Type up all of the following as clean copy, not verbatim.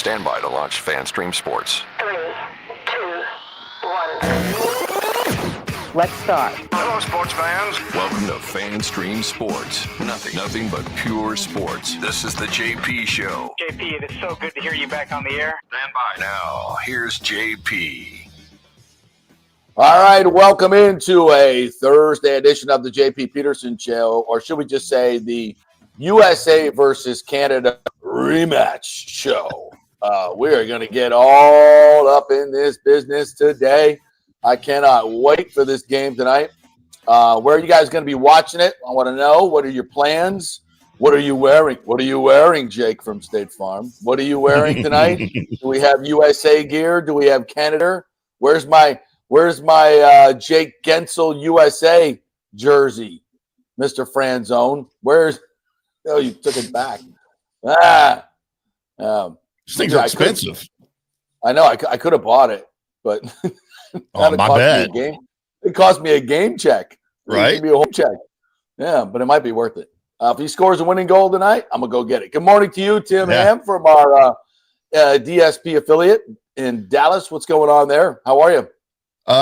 Stand by to launch FanStream Sports. 3, 2, 1. Let's start. Hello, sports fans. Welcome to FanStream Sports. Nothing but pure sports. This is the JP Show. JP, it is so good to hear you back on the air. Stand by. Now, here's JP. All right, welcome into a Thursday edition of the JP Peterson Show, or should we just say the USA versus Canada rematch show. We are going to get all up in this business today. I cannot wait for this game tonight. Where are you guys going to be watching it? I want to know. What are your plans? What are you wearing? What are you wearing, Jake from State Farm? What are you wearing tonight? Do we have USA gear? Do we have Canada? Where's my Jake Gensel USA jersey, Mr. Franzone? Oh, you took it back. These things are expensive. I know. I could have bought it, but my bad. It cost me a game check. Right? It could be a home check. Yeah, but it might be worth it. If he scores a winning goal tonight, I'm going to go get it. Good morning to you, Tim Ham, from our DSP affiliate in Dallas. What's going on there? How are you?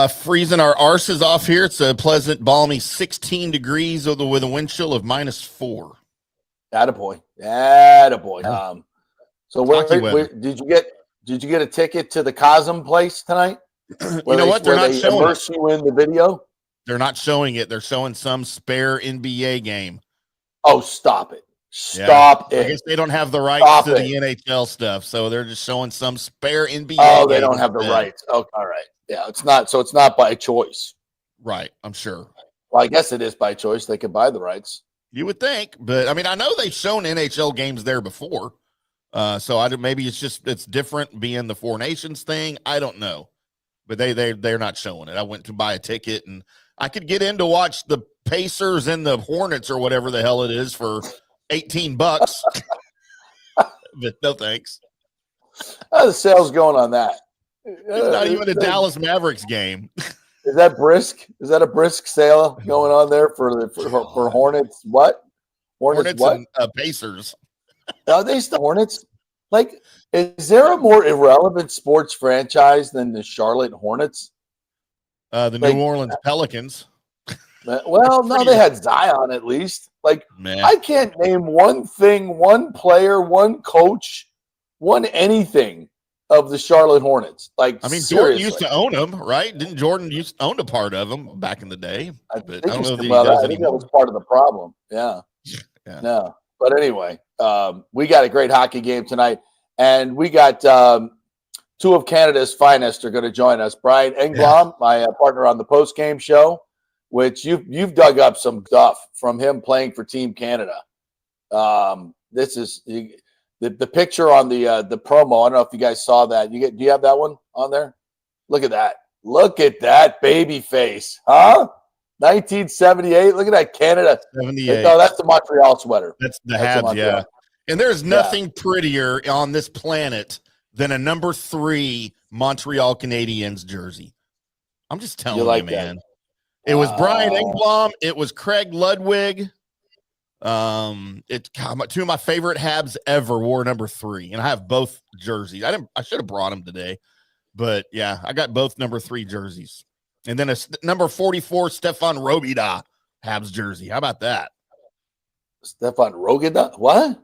Freezing our arses off here. It's a pleasant, balmy 16 degrees with a wind chill of -4. Attaboy. So did you get a ticket to the Cosm place tonight? You know what? They're not showing immerse you in the video. They're not showing it. They're showing some spare NBA game. Oh, stop it. Stop it. I guess they don't have the rights to the NHL stuff, so they're just showing some spare NBA game. Oh, they don't have the rights. Oh, all right. Yeah, it's not by choice. Right, I'm sure. Well, I guess it is by choice. They could buy the rights. You would think, but I mean, I know they've shown NHL games there before. So maybe it's different being the Four Nations thing. I don't know, but they're not showing it. I went to buy a ticket and I could get in to watch the Pacers and the Hornets or whatever the hell it is for $18, but no thanks. How's the sales going on that? It's not even a Dallas Mavericks game. Is that brisk? Is that a brisk sale going on there for Hornets? What? Hornets what? And Pacers. Are they still Hornets? Like, is there a more irrelevant sports franchise than the Charlotte Hornets? The New Orleans Pelicans. Well, no, they had Zion at least. Like, man. I can't name one thing, one player, one coach, one anything of the Charlotte Hornets. Like, I mean, seriously. Jordan used to own them, right? Didn't Jordan used to own a part of them back in the day? I think don't know if he I does think anymore. that was part of the problem. Yeah. No. But anyway, we got a great hockey game tonight, and we got two of Canada's finest are going to join us. Brian Engblom, my partner on the post-game show, which you've dug up some stuff from him playing for Team Canada. This is the picture on the promo. I don't know if you guys saw that. Do you have that one on there? Look at that. Look at that baby face, huh? 1978. Look at that Canada. 78. No, that's the Montreal sweater. That's the Habs, yeah. And there's nothing prettier on this planet than a number 3 Montreal Canadiens jersey. I'm just telling you, man. It was Brian Engblom. It was Craig Ludwig. Two of my favorite Habs ever wore number 3, and I have both jerseys. I should have brought them today, but yeah, I got both number 3 jerseys. And then a number 44 Stefan Robida Habs jersey. How about that? Stefan Robida? What?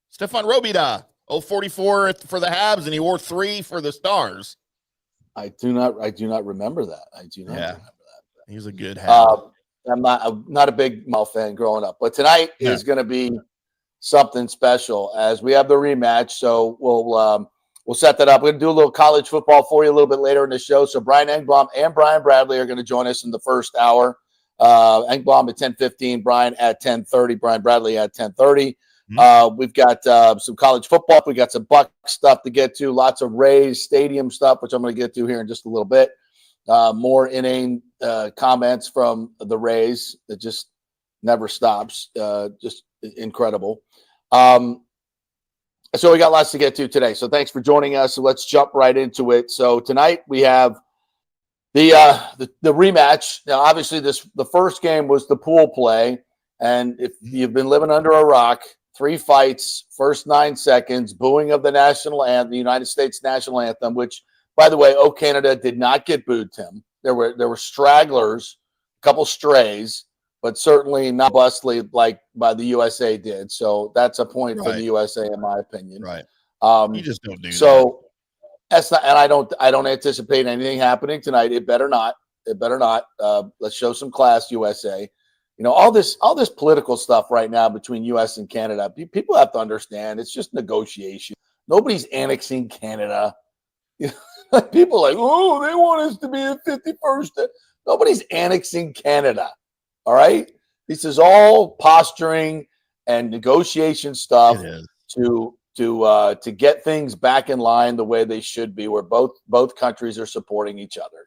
Stefan Robida. 44 for the Habs, and he wore 3 for the Stars. I do not remember that. I do not remember that. He was a good Hab. I'm not a big Mal fan growing up, but tonight is going to be something special as we have the rematch. So we'll set that up. We're going to do a little college football for you a little bit later in the show. So Brian Engblom and Brian Bradley are going to join us in the first hour. Engblom at 10:15, Brian at 10:30, Brian Bradley at 10:30. We've got some college football. We got some bucs stuff to get to. Lots of Rays stadium stuff, which I'm going to get to here in just a little bit. More inane comments from the Rays that just never stops. Just incredible. So we got lots to get to today. So thanks for joining us. So let's jump right into it. So tonight we have the rematch. Now, obviously, the first game was the pool play, and if you've been living under a rock 3 fights, first 9 seconds, booing of the national anthem, the United States national anthem, which, by the way, Canada did not get booed, Tim. There were stragglers, a couple strays, but certainly not bustly like by the USA did. So that's a point for the USA, in my opinion. Right. You just don't do that. So that's not, and I don't anticipate anything happening tonight. It better not. It better not. Let's show some class, USA. All this political stuff right now between U.S. and Canada, people have to understand it's just negotiation. Nobody's annexing Canada. People are like, oh, they want us to be the 51st. Nobody's annexing Canada. All right? This is all posturing and negotiation stuff to get things back in line the way they should be, where both countries are supporting each other.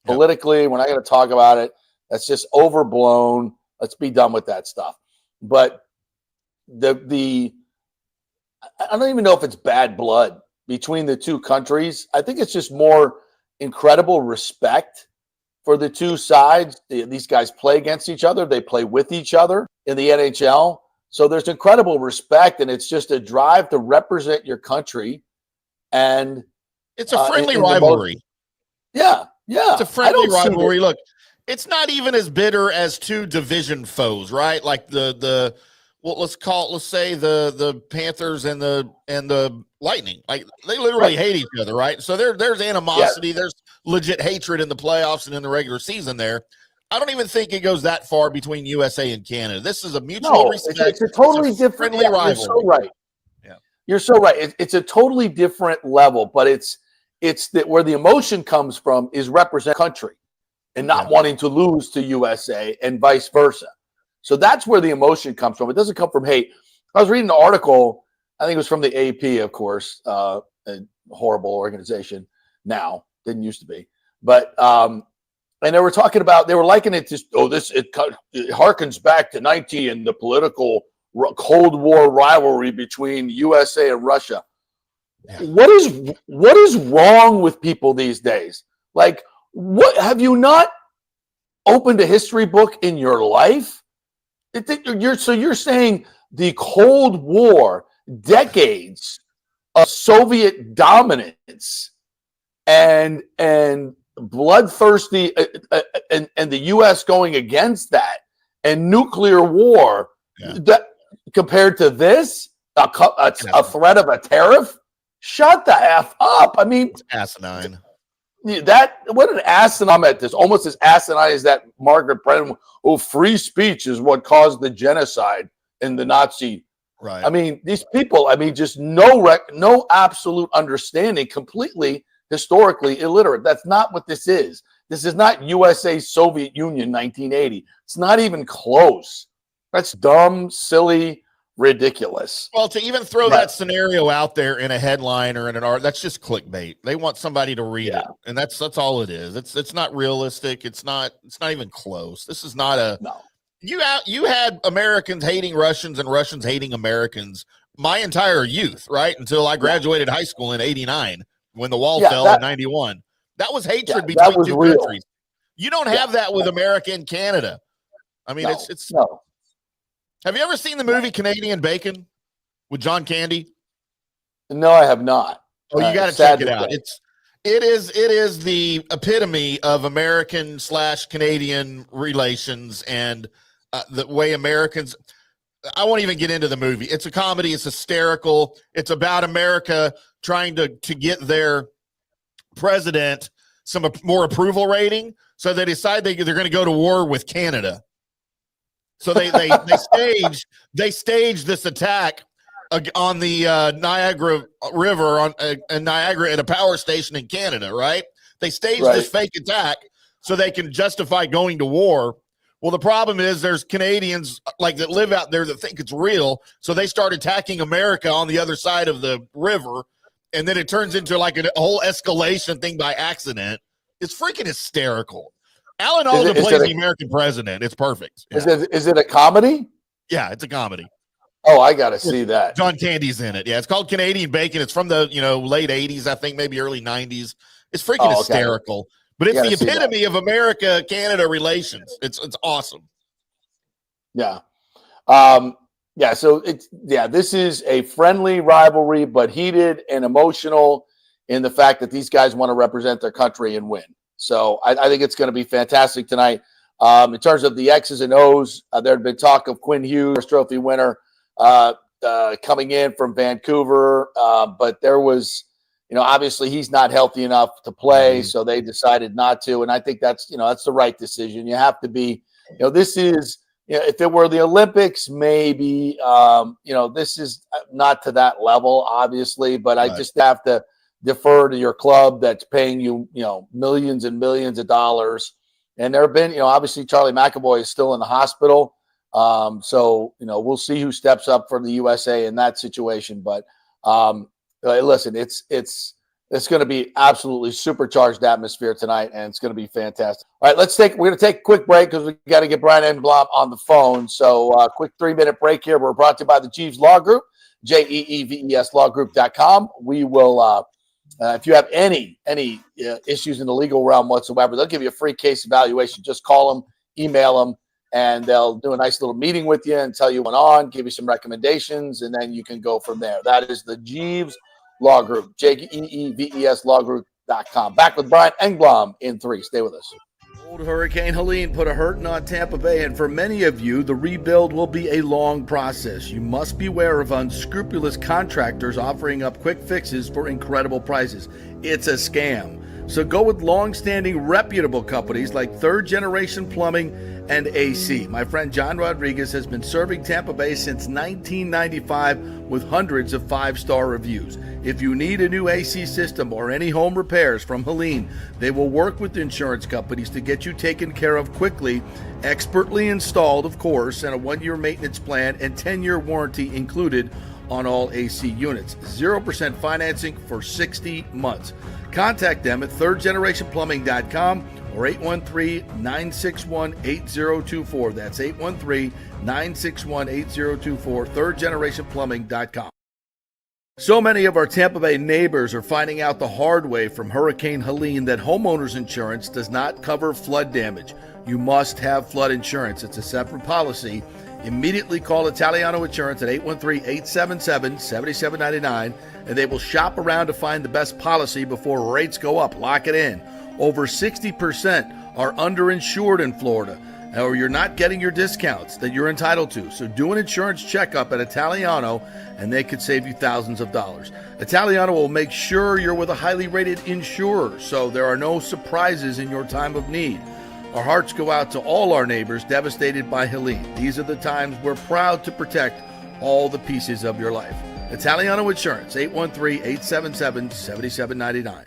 Politically, we're not going to talk about it. That's just overblown. Let's be done with that stuff. But I don't even know if it's bad blood between the two countries. I think it's just more incredible respect for the two sides. These guys play against each other. They play with each other in the NHL. So there's incredible respect, and it's just a drive to represent your country. And it's a friendly rivalry. Yeah. It's a friendly rivalry. Look, it's not even as bitter as two division foes, right? Like let's say the Panthers and the Lightning. Like they literally hate each other, right? So there's animosity, there's legit hatred in the playoffs and in the regular season there. I don't even think it goes that far between USA and Canada. This is a mutual respect. It's a totally different rivalry. You're so right. Yeah. You're so right. It's a totally different level, but it's that where the emotion comes from is represent country and not wanting to lose to USA and vice versa. So that's where the emotion comes from. It doesn't come from hate. I was reading an article, I think it was from the AP, of course, a horrible organization now, didn't used to be. But and they were talking about, they were likening it to, it harkens back to and the political Cold War rivalry between USA and Russia. Yeah. What is wrong with people these days? Like, what have you not opened a history book in your life? You're saying the Cold War, decades of Soviet dominance and bloodthirsty and the U.S. going against that and nuclear war, that compared to this, a threat of a tariff? Shut the F up. I mean, it's asinine. What an asinine at this, almost as asinine as that Margaret Brennan. Oh, free speech is what caused the genocide in the Nazi. Right. I mean, these people, just no absolute understanding, completely historically illiterate. That's not what this is. This is not USA, Soviet Union, 1980. It's not even close. That's dumb, silly, ridiculous. Well, to even throw that scenario out there in a headline or in an art, that's just clickbait. They want somebody to read it, and that's all it is. It's not realistic. It's not even close. This is not a no. You had Americans hating Russians and Russians hating Americans my entire youth, right? Until I graduated high school in '89 when the wall fell in '91. That was hatred between two countries. You don't have that with America and Canada. I mean, it's no. Have you ever seen the movie Canadian Bacon with John Candy? No, I have not. Oh, you got to check it out. It is the epitome of American / Canadian relations and the way Americans. I won't even get into the movie. It's a comedy. It's hysterical. It's about America trying to get their president some more approval rating, so they decide they're going to go to war with Canada. So they staged this attack on the Niagara River in Niagara at a power station in Canada, right? They staged this fake attack so they can justify going to war. Well, the problem is there's Canadians that live out there that think it's real, so they start attacking America on the other side of the river, and then it turns into a whole escalation thing by accident. It's freaking hysterical. Alan Alda plays the American president. It's perfect. Yeah. Is it a comedy? Yeah, it's a comedy. Oh, I got to see that. John Candy's in it. Yeah, it's called Canadian Bacon. It's from the late 80s, I think, maybe early 90s. It's freaking hysterical. But it's the epitome of America-Canada relations. It's awesome. Yeah. Yeah, so this is a friendly rivalry, but heated and emotional in the fact that these guys want to represent their country and win. So I think it's going to be fantastic tonight. In terms of the X's and O's, there had been talk of Quinn Hughes, trophy winner, coming in from Vancouver, but there was, obviously he's not healthy enough to play, so they decided not to. And I think that's the right decision. You have to be, this is. If it were the Olympics, maybe, this is not to that level, obviously, but I just have to defer to your club that's paying you, millions and millions of dollars. And there have been, obviously Charlie McAvoy is still in the hospital. So, we'll see who steps up for the USA in that situation. But listen, it's going to be absolutely supercharged atmosphere tonight, and it's going to be fantastic. All right, we're going to take a quick break because we got to get Brian Engblom on the phone. So quick 3-minute break here. We're brought to you by the Jeeves Law Group, JEEVESLawgroup.com. We will, if you have any issues in the legal realm whatsoever, they'll give you a free case evaluation. Just call them, email them, and they'll do a nice little meeting with you and tell you what's on, give you some recommendations, and then you can go from there. That is the Jeeves Law Group, JEEVESLawgroup.com. Back with Brian Engblom in 3. Stay with us. Old Hurricane Helene put a hurting on Tampa Bay, and for many of you, the rebuild will be a long process. You must beware of unscrupulous contractors offering up quick fixes for incredible prices. It's a scam. So go with long-standing, reputable companies like Third Generation Plumbing and AC. My friend John Rodriguez has been serving Tampa Bay since 1995 with hundreds of 5-star reviews. If you need a new AC system or any home repairs from Helene, they will work with insurance companies to get you taken care of quickly, expertly installed, of course, and a 1-year maintenance plan and 10-year warranty included on all AC units. 0% financing for 60 months. Contact them at thirdgenerationplumbing.com or 813-961-8024. That's 813-961-8024, thirdgenerationplumbing.com. So many of our Tampa Bay neighbors are finding out the hard way from Hurricane Helene that homeowners insurance does not cover flood damage. You must have flood insurance. It's a separate policy. Immediately call Italiano Insurance at 813-877-7799, and they will shop around to find the best policy before rates go up. Lock it in. Over 60% are underinsured in Florida, or you're not getting your discounts that you're entitled to. So do an insurance checkup at Italiano, and they could save you thousands of dollars. Italiano will make sure you're with a highly rated insurer, so there are no surprises in your time of need. Our hearts go out to all our neighbors devastated by Helene. These are the times we're proud to protect all the pieces of your life. Italiano Insurance, 813-877-7799.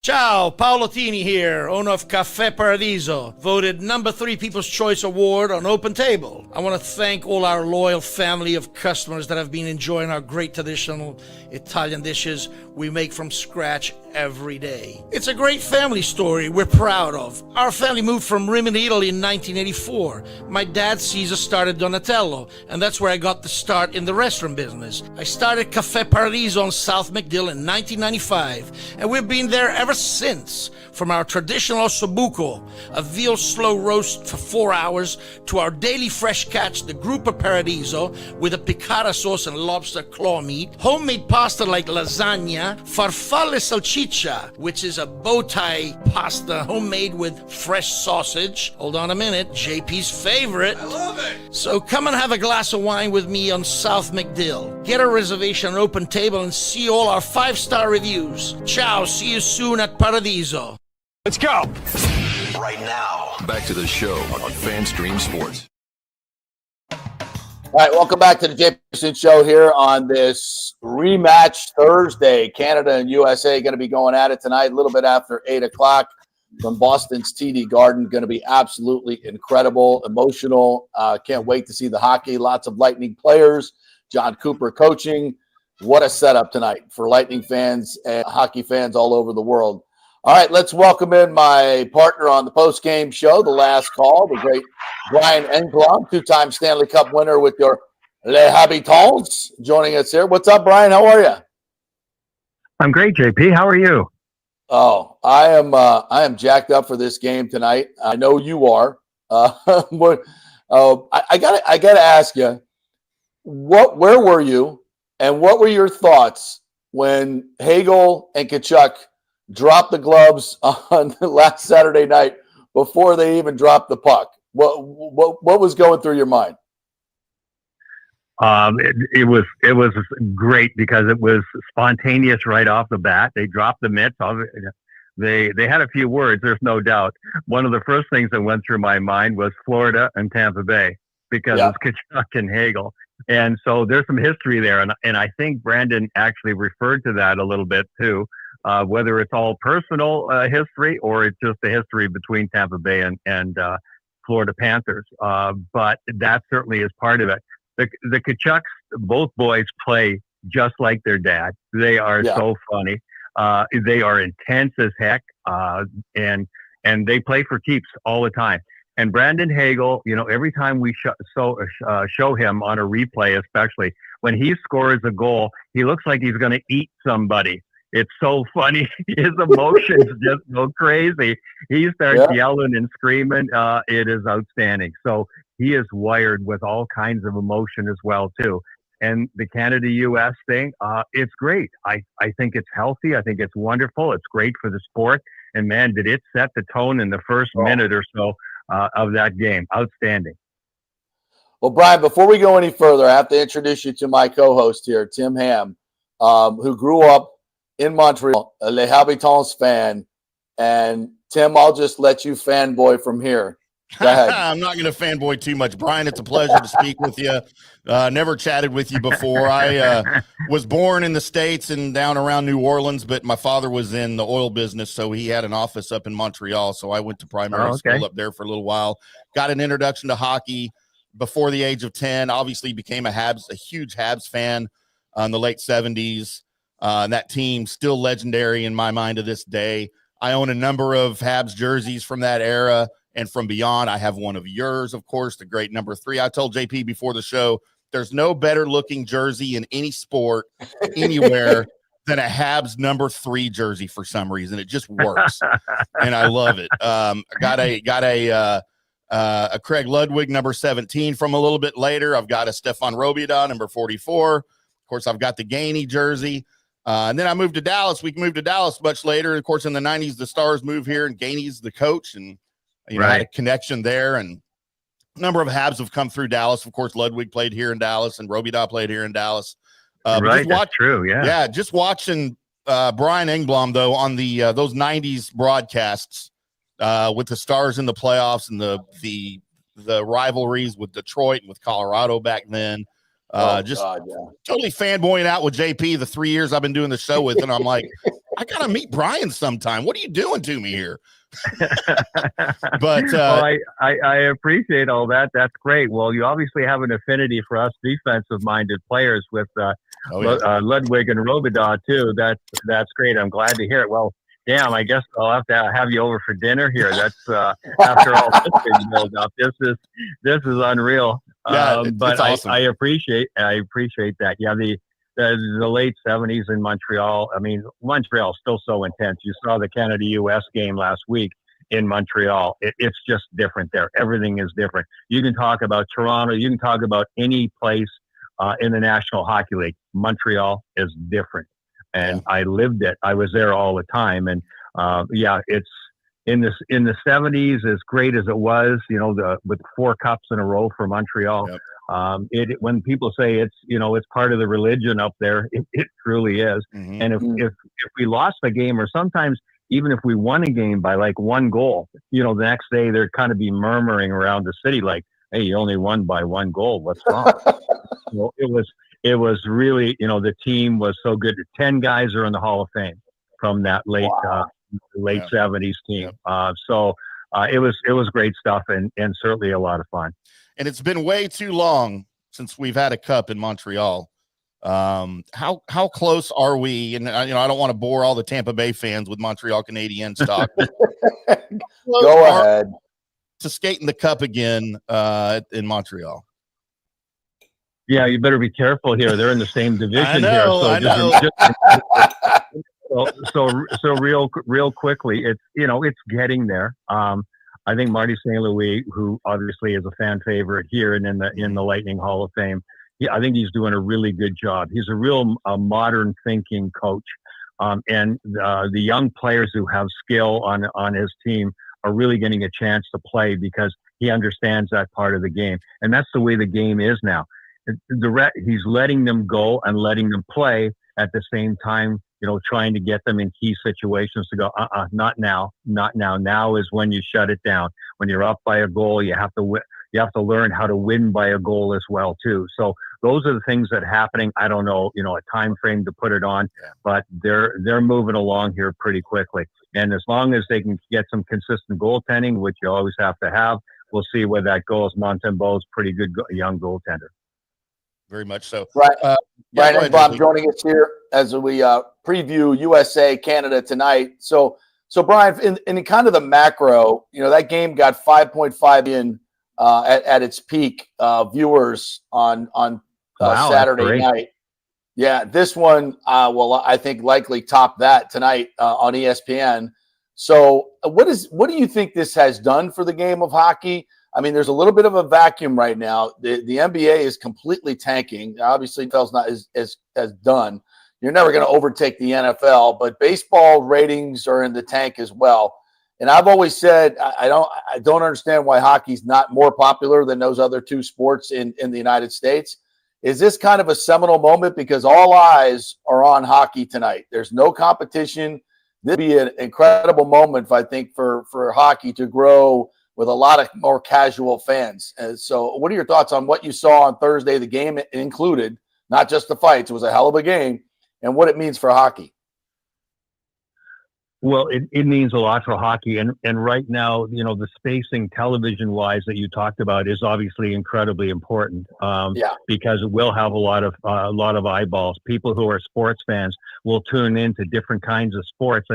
Ciao, Paolo Tini here, owner of Caffè Paradiso, voted number 3 People's Choice Award on Open Table. I want to thank all our loyal family of customers that have been enjoying our great traditional Italian dishes we make from scratch every day. It's a great family story we're proud of. Our family moved from Rimini, Italy in 1984. My dad, Caesar, started Donatello, and that's where I got the start in the restaurant business. I started Caffè Paradiso on South McDill in 1995, and we've been there ever since. From our traditional ossobuco, a veal slow roast for 4 hours, to our daily fresh catch, the Gruppo Paradiso, with a piccata sauce and lobster claw meat, homemade pasta like lasagna, farfalle salchicha, which is a bow tie pasta homemade with fresh sausage. Hold on a minute, JP's favorite. I love it! So come and have a glass of wine with me on South McDill. Get a reservation on Open Table and see all our 5-star reviews. Ciao, see you soon at Paradiso. Let's go. Right now, back to the show on FanStream Sports. All right, welcome back to the Jay Peterson Show here on this rematch Thursday. Canada and USA going to be going at it tonight, a little bit after 8 o'clock from Boston's TD Garden. Going to be absolutely incredible, emotional. Can't wait to see the hockey. Lots of Lightning players. John Cooper coaching. What a setup tonight for Lightning fans and hockey fans all over the world. All right, let's welcome in my partner on the post-game show, the last call, the great Brian Engblom, 2-time Stanley Cup winner with your Les Habitants, joining us here. What's up, Brian? How are you? I'm great, JP. How are you? Oh, I am jacked up for this game tonight. I know you are. I gotta ask you, where were you, and what were your thoughts when Hagel and Kachuk dropped the gloves on last Saturday night before they even dropped the puck? What was going through your mind? It was great because it was spontaneous right off the bat. They dropped the mitts. They had a few words. There's no doubt. One of the first things that went through my mind was Florida and Tampa Bay because it's Kachuk and Hagel, and so there's some history there. And I think Brandon actually referred to that a little bit too, whether it's all personal history or it's just the history between Tampa Bay and Florida Panthers. But that certainly is part of it. The Kachucks, both boys play just like their dad. They are so funny. They are intense as heck, and they play for keeps all the time. And Brandon Hagel, every time we show him on a replay, especially when he scores a goal, he looks like he's going to eat somebody. It's so funny. His emotions just go crazy. He starts yelling and screaming. It is outstanding. So he is wired with all kinds of emotion as well, too. And the Canada-U.S. thing, it's great. I think it's healthy. I think it's wonderful. It's great for the sport. And, man, did it set the tone in the first minute or so of that game. Outstanding. Well, Brian, before we go any further, I have to introduce you to my co-host here, Tim Ham, who grew up in Montreal, a Les Habitants fan. And, Tim, I'll just let you fanboy from here. Go ahead. I'm not going to fanboy too much. Brian, it's a pleasure to speak with you. Never chatted with you before. I was born in the States and down around New Orleans, but my father was in the oil business, so he had an office up in Montreal. So I went to primary school up there for a little while. Got an introduction to hockey before the age of 10. Obviously became a huge Habs fan in the late 70s. And that team still legendary in my mind to this day. I own a number of Habs jerseys from that era and from beyond. I have one of yours, of course, the great number 3. I told JP before the show, there's no better looking jersey in any sport anywhere than a Habs number 3 jersey for some reason. It just works. And I love it. I got a Craig Ludwig number 17 from a little bit later. I've got a Stefan Robidas number 44. Of course, I've got the Gainey jersey. And then I moved to Dallas. We moved to Dallas much later. Of course, in the 90s, the Stars moved here, and Gainey's the coach, and I had a connection there. And a number of Habs have come through Dallas. Of course, Ludwig played here in Dallas, and Robidas played here in Dallas. That's true, yeah. Yeah, just watching Brian Engblom, though, on the those 90s broadcasts with the Stars in the playoffs and the rivalries with Detroit and with Colorado back then. Totally fanboying out with JP the 3 years I've been doing the show with, and I'm like, I gotta meet Brian sometime. What are you doing to me here? But I appreciate all that. That's great. Well, you obviously have an affinity for us defensive-minded players with Ludwig and Robidas too. That's great. I'm glad to hear it. Well, damn, I guess I'll have to have you over for dinner here. That's after all this big build up. This is unreal. Yeah, but awesome. I appreciate that. Yeah, the late 70s in Montreal. I mean, Montreal's still so intense. You saw the Canada-U.S. game last week in Montreal. It's just different there. Everything is different. You can talk about Toronto. You can talk about any place in the National Hockey League. Montreal is different. And I lived it. I was there all the time. And it's in the 70s, as great as it was, with 4 cups in a row for Montreal. Yep. When people say it's part of the religion up there, it truly is. Mm-hmm. And if we lost the game, or sometimes even if we won a game by like 1 goal, the next day there'd kind of be murmuring around the city like, "Hey, you only won by 1 goal. What's wrong?" It was really, the team was so good. 10 guys are in the Hall of Fame from that late 70s team. So it was great stuff and certainly a lot of fun. And it's been way too long since we've had a cup in Montreal. How close are we? And I don't want to bore all the Tampa Bay fans with Montreal Canadiens talk. Go ahead. To skating the cup again in Montreal. Yeah, you better be careful here. They're in the same division I know. So real quickly, it's getting there. I think Marty St. Louis, who obviously is a fan favorite here and in the Lightning Hall of Fame, I think he's doing a really good job. He's a real modern thinking coach. And the young players who have skill on his team are really getting a chance to play because he understands that part of the game. And that's the way the game is now. He's letting them go and letting them play at the same time, trying to get them in key situations to go, not now, not now. Now is when you shut it down. When you're up by a goal, you have to learn how to win by a goal as well, too. So those are the things that are happening. I don't know, a time frame to put it on, but they're moving along here pretty quickly. And as long as they can get some consistent goaltending, which you always have to have, we'll see where that goes. Montembeau's pretty good young goaltender. Very much so. Right. Brian Engblom Bob joining us here as we preview USA Canada tonight. So Brian, in kind of the macro, that game got 5.5 million at its peak viewers on Saturday night. Yeah, this one will I think likely top that tonight on ESPN. So what do you think this has done for the game of hockey? I mean, there's a little bit of a vacuum right now. The NBA is completely tanking. Obviously, NFL's not as done. You're never going to overtake the NFL, but baseball ratings are in the tank as well. And I've always said I don't understand why hockey's not more popular than those other two sports in the United States. Is this kind of a seminal moment because all eyes are on hockey tonight? There's no competition. This would be an incredible moment, I think, for hockey to grow with a lot of more casual fans. So what are your thoughts on what you saw on Thursday, the game included, not just the fights? It was a hell of a game, and what it means for hockey. Well, it means a lot for hockey. And right now, the spacing television-wise that you talked about is obviously incredibly important because it will have a lot of eyeballs. People who are sports fans will tune into different kinds of sports.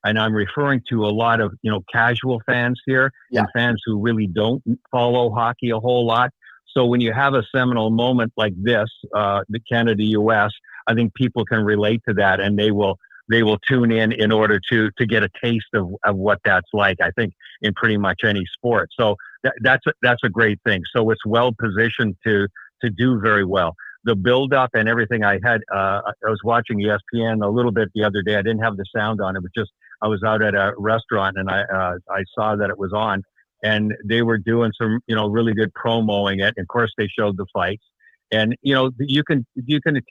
And I'm referring to a lot of, casual fans here and fans who really don't follow hockey a whole lot. So when you have a seminal moment like this, the Canada-US, I think people can relate to that and they will tune in order to get a taste of what that's like, I think, in pretty much any sport. So that's a great thing. So it's well positioned to do very well. The build up and everything I was watching ESPN a little bit the other day. I didn't have the sound on. It was just, I was out at a restaurant and I saw that it was on and they were doing some, really good promoing it. And of course they showed the fights. And, you can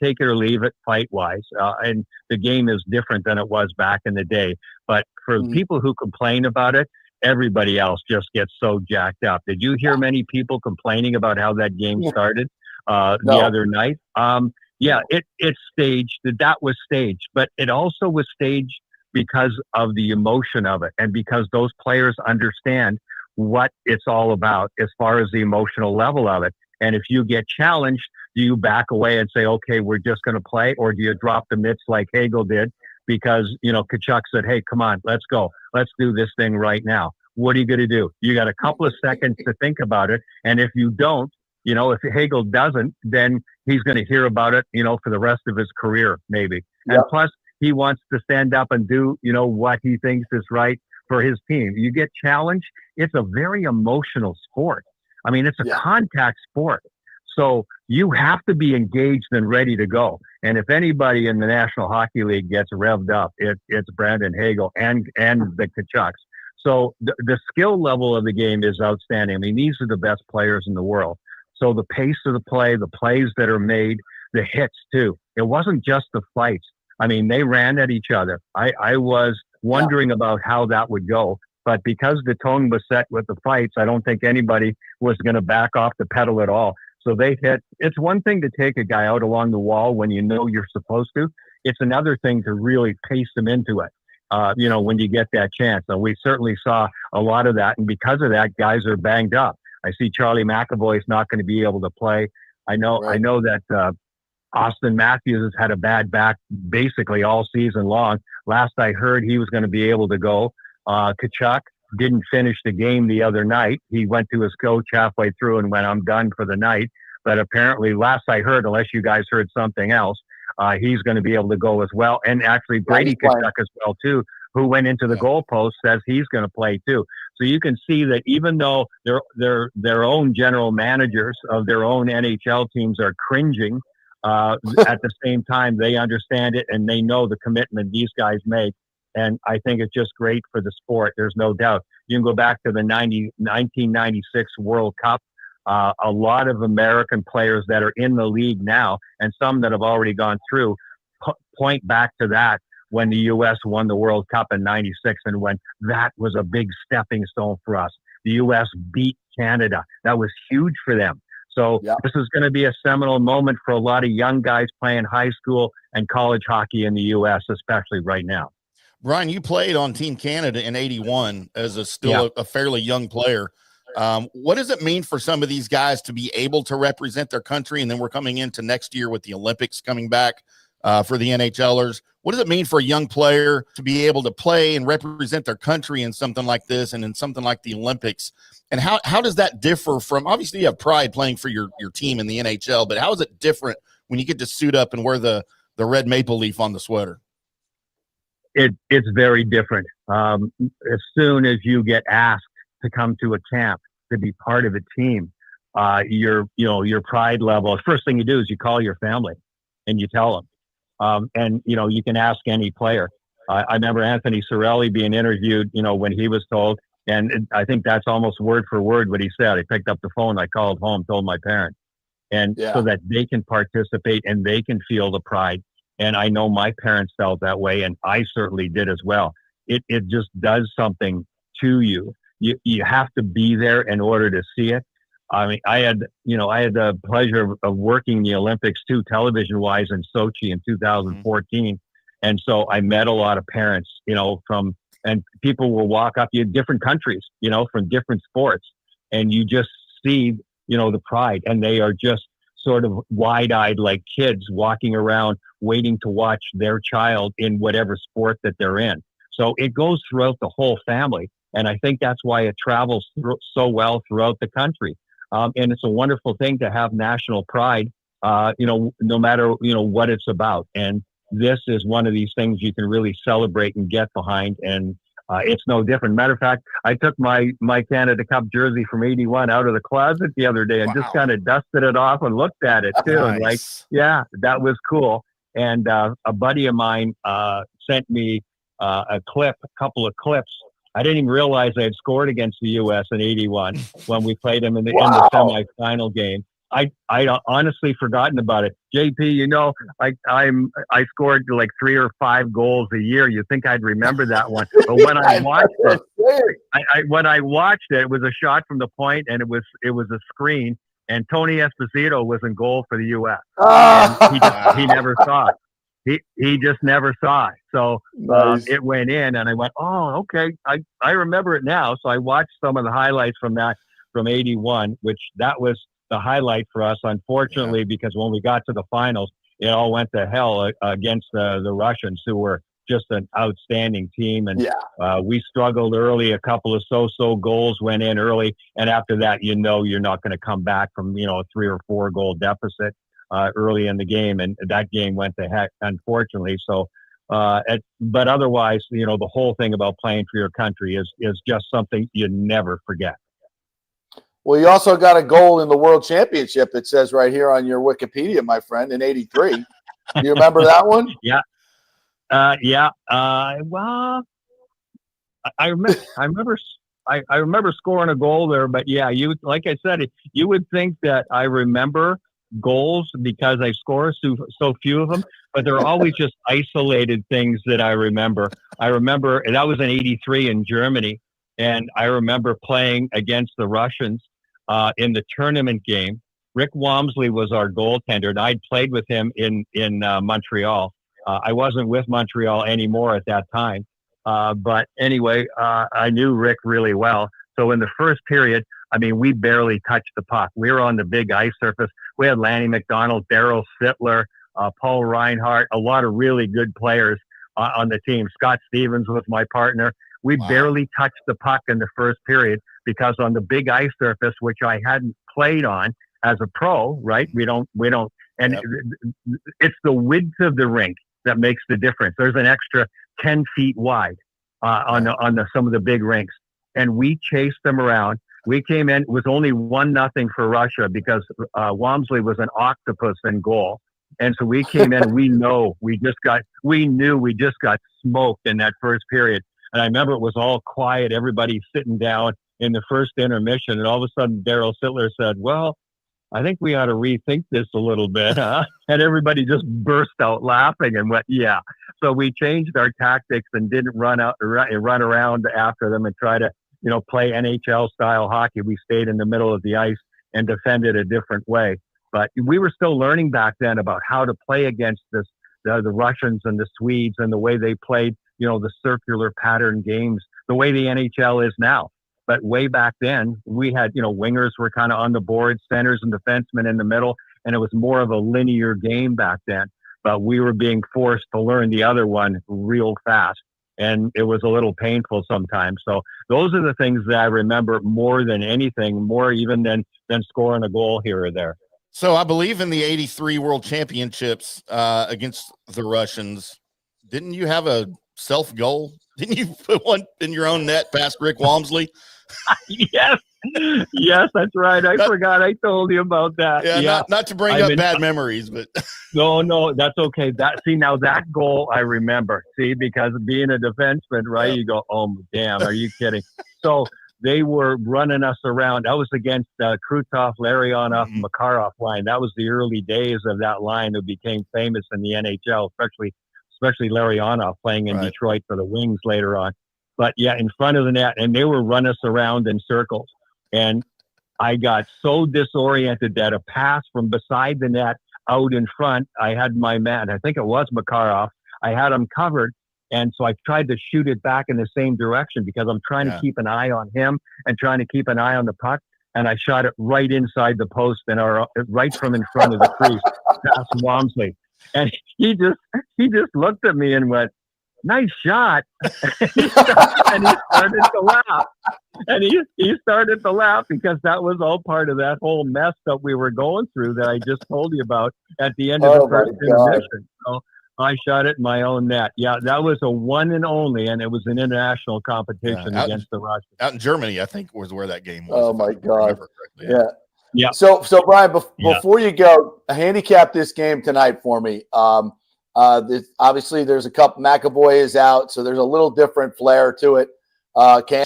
take it or leave it fight-wise. And the game is different than it was back in the day. But for people who complain about it, everybody else just gets so jacked up. Did you hear many people complaining about how that game started the other night? It's staged. That was staged. But it also was staged because of the emotion of it and because those players understand what it's all about as far as the emotional level of it. And if you get challenged, do you back away and say, okay, we're just going to play? Or do you drop the mitts like Hagel did? Because, Tkachuk said, hey, come on, let's go. Let's do this thing right now. What are you going to do? You got a couple of seconds to think about it. And if you don't, if Hagel doesn't, then he's going to hear about it, for the rest of his career, maybe. And plus, he wants to stand up and do, what he thinks is right for his team. You get challenged. It's a very emotional sport. I mean, it's a contact sport. So you have to be engaged and ready to go. And if anybody in the National Hockey League gets revved up, it's Brandon Hagel and the Tkachuks. So the skill level of the game is outstanding. I mean, these are the best players in the world. So the pace of the play, the plays that are made, the hits too. It wasn't just the fights. I mean, they ran at each other. I was wondering about how that would go. But because the tone was set with the fights, I don't think anybody was going to back off the pedal at all. So they hit. It's one thing to take a guy out along the wall when you know you're supposed to. It's another thing to really pace them into it, when you get that chance. And we certainly saw a lot of that. And because of that, guys are banged up. I see Charlie McAvoy's not going to be able to play. I know that Austin Matthews has had a bad back basically all season long. Last I heard, he was going to be able to go. Tkachuk didn't finish the game the other night. He went to his coach halfway through and went, I'm done for the night. But apparently, last I heard, unless you guys heard something else, he's going to be able to go as well. And actually, Brady Tkachuk as well, too, who went into the goalpost, says he's going to play, too. So you can see that even though their own general managers of their own NHL teams are cringing, at the same time they understand it and they know the commitment these guys make. And I think it's just great for the sport. There's no doubt. You can go back to the 1996 World Cup. A lot of American players that are in the league now, and some that have already gone through, point back to that when the U.S. won the World Cup in '96, and when that was a big stepping stone for us. The U.S. beat Canada. That was huge for them. So This is going to be a seminal moment for a lot of young guys playing high school and college hockey in the U.S., especially right now. Brian, you played on Team Canada in '81 as a fairly young player. What does it mean for some of these guys to be able to represent their country? And then we're coming into next year with the Olympics coming back for the NHLers. What does it mean for a young player to be able to play and represent their country in something like this and in something like the Olympics? And how does that differ from, obviously you have pride playing for your team in the NHL, but how is it different when you get to suit up and wear the red maple leaf on the sweater? It's very different. As soon as you get asked to come to a camp, to be part of a team, your pride level, first thing you do is you call your family and you tell them. And you can ask any player. I remember Anthony Cirelli being interviewed, when he was told, and I think that's almost word for word what he said. I picked up the phone, I called home, told my parents, and so that they can participate and they can feel the pride. And I know my parents felt that way, and I certainly did as well. It just does something to you. You have to be there in order to see it. I mean, I had the pleasure of working the Olympics too, television-wise, in Sochi in 2014. And so I met a lot of parents, and people will walk up to you, different countries, from different sports, and you just see, the pride, and they are just sort of wide-eyed like kids walking around waiting to watch their child in whatever sport that they're in. So it goes throughout the whole family. And I think that's why it travels so well throughout the country. And it's a wonderful thing to have national pride, no matter, what it's about. And this is one of these things you can really celebrate and get behind. And it's no different. Matter of fact, I took my Canada Cup jersey from '81 out of the closet the other day and just kind of dusted it off and looked at it too. Nice. And that was cool. And a buddy of mine sent me a couple of clips. I didn't even realize I had scored against the U.S. in '81 when we played them in the semifinal game. I honestly forgotten about it. JP, I scored like 3 or 5 goals a year. You think I'd remember that one? But when I watched it, it was a shot from the point, and it was a screen. And Tony Esposito was in goal for the U.S. He never saw it. He just never saw it. So it went in, and I went, oh, okay. I remember it now. So I watched some of the highlights from '81, which that was the highlight for us, unfortunately, because when we got to the finals, it all went to hell against the Russians, who were just an outstanding team. And we struggled early. A couple of so-so goals went in early. And after that, you're not going to come back from, a 3 or 4 goal deficit early in the game. And that game went to heck, unfortunately. So, but otherwise, the whole thing about playing for your country is just something you never forget. Well, you also got a goal in the World Championship. It says right here on your Wikipedia, my friend, in '83. Do you remember that one? Yeah. Well, I remember scoring a goal there, but like I said, you would think that I remember goals because I score so few of them, but they're always just isolated things that I remember. I remember that was in '83 in Germany, and I remember playing against the Russians in the tournament game. Rick Walmsley was our goaltender, and I'd played with him in Montreal. I wasn't with Montreal anymore at that time. But anyway, I knew Rick really well. So in the first period, we barely touched the puck. We were on the big ice surface. We had Lanny McDonald, Darryl Sittler, Paul Reinhart, a lot of really good players on the team. Scott Stevens was my partner. We barely touched the puck in the first period because on the big ice surface, which I hadn't played on as a pro, right? We don't, and it's the width of the rink that makes the difference. There's an extra 10 feet wide on some of the big rinks. and we chased them around. We came in, it was only 1-0 for Russia because Walmsley was an octopus in goal. And so we came in and we knew we just got smoked in that first period. And I remember it was all quiet, everybody sitting down in the first intermission. And all of a sudden, Daryl Sittler said, well, I think we ought to rethink this a little bit, huh? And everybody just burst out laughing and went, yeah. So we changed our tactics and didn't run around after them and try to, play NHL style hockey. We stayed in the middle of the ice and defended a different way. But we were still learning back then about how to play against the Russians and the Swedes and the way they played, the circular pattern games, the way the NHL is now. But way back then, we had, wingers were kind of on the board, centers and defensemen in the middle, and it was more of a linear game back then. But we were being forced to learn the other one real fast, and it was a little painful sometimes. So those are the things that I remember more than anything, more even than scoring a goal here or there. So I believe in the '83 World Championships against the Russians, didn't you have a self goal? Didn't you put one in your own net past Rick Walmsley? Yes, that's right. I forgot I told you about that. Yeah. Not to bring up bad memories, but no, that's okay. Now that goal I remember. See, because being a defenseman, right? You go, oh damn, are you kidding? So they were running us around. That was against Krutov, Larionov, Makarov line. That was the early days of that line that became famous in the NHL, especially Larionov playing in Detroit for the Wings later on. But yeah, in front of the net, and they were running us around in circles. And I got so disoriented that a pass from beside the net out in front, I had my man, I think it was Makarov, I had him covered. And so I tried to shoot it back in the same direction because I'm trying to keep an eye on him and trying to keep an eye on the puck. And I shot it right inside the post and right from in front of the crease, past Walmsley. And he just looked at me and went, nice shot. And he started to laugh. And he started to laugh because that was all part of that whole mess that we were going through that I just told you about at the end of the first intermission. So I shot it in my own net. Yeah, that was a one and only, and it was an international competition against the Russians. Out in Germany, I think, was where that game was. Oh, my God. Yeah. So Brian, before you go, handicap this game tonight for me. Obviously, there's a couple. McAvoy is out, so there's a little different flair to it.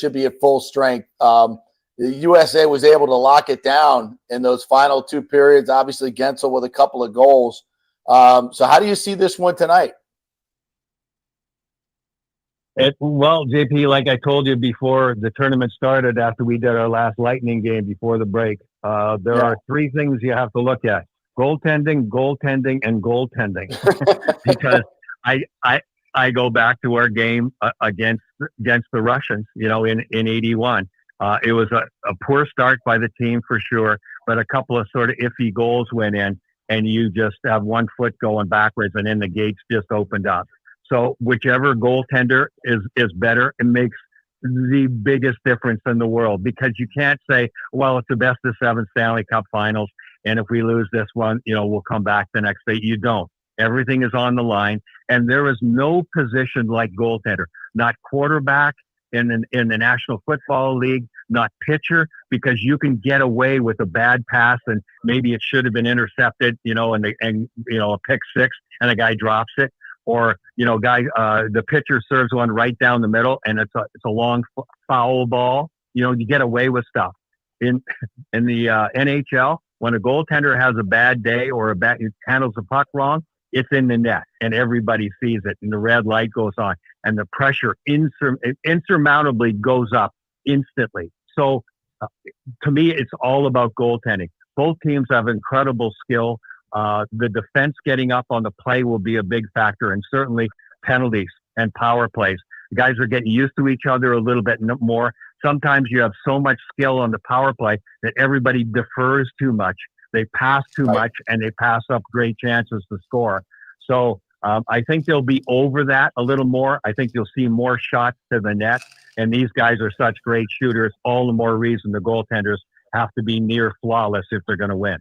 Should be at full strength. The USA was able to lock it down in those final two periods. Obviously, Gensel with a couple of goals. So how do you see this one tonight? Well, JP, like I told you before the tournament started, after we did our last Lightning game before the break, there are three things you have to look at. Goaltending, and goaltending. Because I go back to our game against the Russians, in 81. It was a poor start by the team for sure, but a couple of sort of iffy goals went in, and you just have one foot going backwards, and then the gates just opened up. So whichever goaltender is better, it makes the biggest difference in the world, because you can't say, well, it's the best of 7 Stanley Cup finals, and if we lose this one, we'll come back the next day. You don't. Everything is on the line, and there is no position like goaltender. Not quarterback in the National Football League, not pitcher, because you can get away with a bad pass and maybe it should have been intercepted, and a pick six, and a guy drops it. Or, the pitcher serves one right down the middle and it's a long foul ball. You get away with stuff. In the NHL, when a goaltender has a bad day or handles the puck wrong, it's in the net and everybody sees it and the red light goes on and the pressure insurmountably goes up instantly. So to me, it's all about goaltending. Both teams have incredible skill. The defense getting up on the play will be a big factor, and certainly penalties and power plays. The guys are getting used to each other a little bit more. Sometimes you have so much skill on the power play that everybody defers too much. They pass too much, and they pass up great chances to score. So I think they'll be over that a little more. I think you'll see more shots to the net, and these guys are such great shooters. All the more reason the goaltenders have to be near flawless if they're going to win.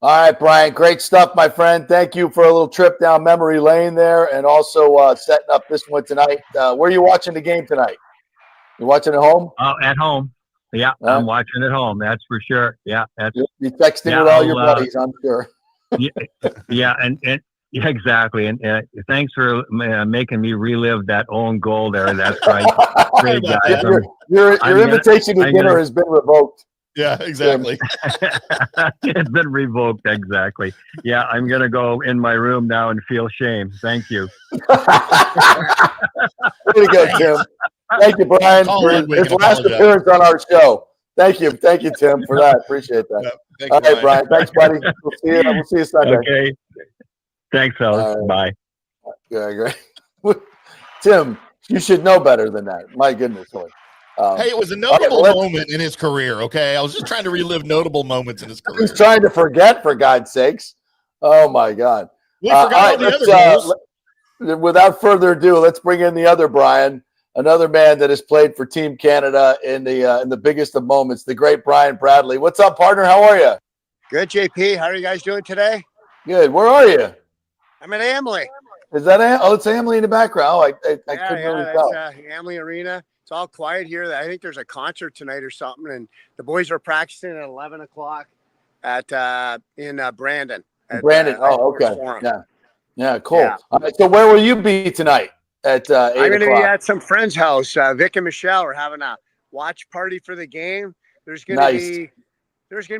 All right, Brian, great stuff, my friend. Thank you for a little trip down memory lane there, and also setting up this one tonight. Where are you watching the game tonight? You watching at home? Oh, at home. Yeah, I'm watching at home. That's for sure. Yeah, that's. You texting with all your buddies, I'm sure. Yeah, and yeah, exactly. And thanks for making me relive that own goal there. That's right. Great guys. Your invitation to dinner has been revoked. Yeah, exactly. It's been revoked. Exactly. Yeah, I'm gonna go in my room now and feel shame. Thank you. Way to go, Tim. Thank you, Brian, for his last appearance on our show. Thank you, Tim, for that. Appreciate that. Yeah, all right, Brian. Thanks, buddy. We'll see you Sunday. Okay. Thanks, fellas. Bye. Yeah, great. Tim, you should know better than that. My goodness, boy. Hey, it was a notable moment in his career, okay? I was just trying to relive notable moments in his career. He's trying to forget, for God's sakes. Oh, my God. We forgot all the other goals. Without further ado, let's bring in the other Brian, another man that has played for Team Canada in the biggest of moments, the great Brian Bradley. What's up, partner? How are you? Good, JP. How are you guys doing today? Good. Where are you? I'm at Amley. Is that it's Amley in the background? Oh, I couldn't really tell. Amley Arena. It's all quiet here. I think there's a concert tonight or something, and the boys are practicing at 11 o'clock in Brandon. Brandon. Okay. Yeah, cool. Yeah. All right, so where will you be tonight at 8 o'clock? I'm going to be at some friend's house. Vic and Michelle are having a watch party for the game. There's going to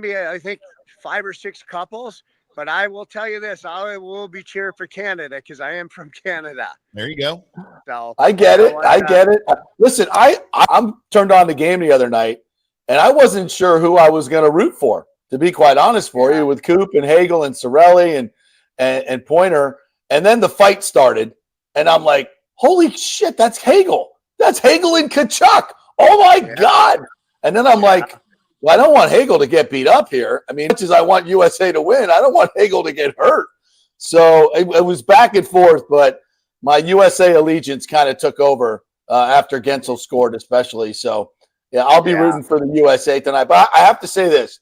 be, I think, 5 or 6 couples. But I will tell you this, I will be cheering for Canada because I am from Canada. There you go. So I get it. I get it. Listen, I'm turned on the game the other night, and I wasn't sure who I was going to root for, to be quite honest for you, with Coop and Hagel and Sorelli and Pointer. And then the fight started, and I'm like, holy shit, that's Hagel. That's Hagel and Kachuk. Oh, my God. And then I'm like, well, I don't want Hagel to get beat up here. I mean, as much as I want USA to win, I don't want Hagel to get hurt. So it was back and forth, but my USA allegiance kind of took over after Gensel scored, especially. So, yeah, I'll be rooting for the USA tonight. But I have to say this.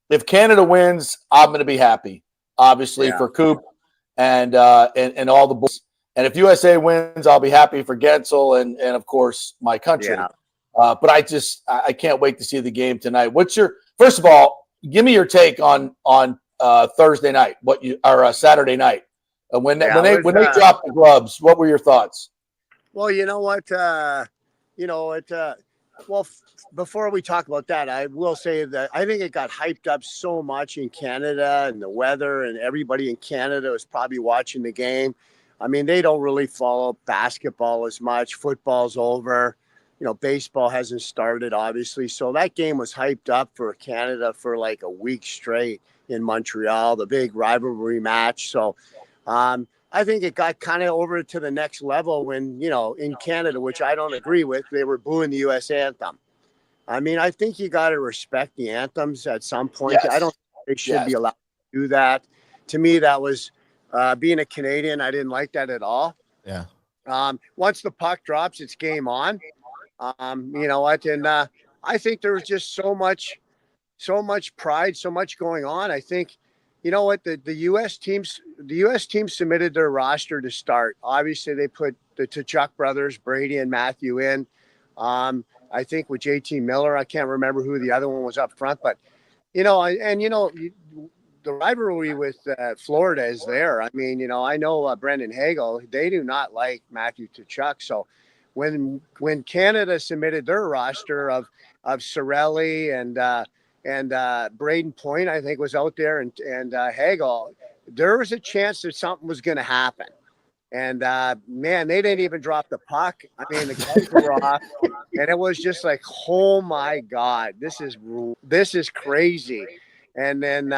If Canada wins, I'm going to be happy, obviously, for Coop and all the boys. And if USA wins, I'll be happy for Gensel and of course, my country. Yeah. But I can't wait to see the game tonight. First of all, give me your take on Thursday night, Saturday night, when they dropped the gloves. What were your thoughts? Well, you know what, before we talk about that, I will say that I think it got hyped up so much in Canada and the weather, and everybody in Canada was probably watching the game. I mean, they don't really follow basketball as much. Football's over. Baseball hasn't started, obviously. So that game was hyped up for Canada for like a week straight in Montreal, the big rivalry match. So I think it got kind of over to the next level when, in Canada, which I don't agree with, they were booing the U.S. anthem. I mean, I think you got to respect the anthems at some point. Yes. I don't think they should be allowed to do that. To me, that was being a Canadian. I didn't like that at all. Yeah. Once the puck drops, it's game on. You know what? And I think there was just so much pride, so much going on. I think, you know what, the U.S. teams submitted their roster to start. Obviously, they put the Tkachuk brothers, Brady and Matthew, in. I think with JT Miller, I can't remember who the other one was up front, but the rivalry with Florida is there. I mean, I know Brendan Hagel. They do not like Matthew Tkachuk, so. When Canada submitted their roster of Sorelli and Braden Point, I think, was out there, and Hagel, there was a chance that something was going to happen. And man, they didn't even drop the puck. I mean, the gloves were off, and it was just like, oh my God, this is crazy. And then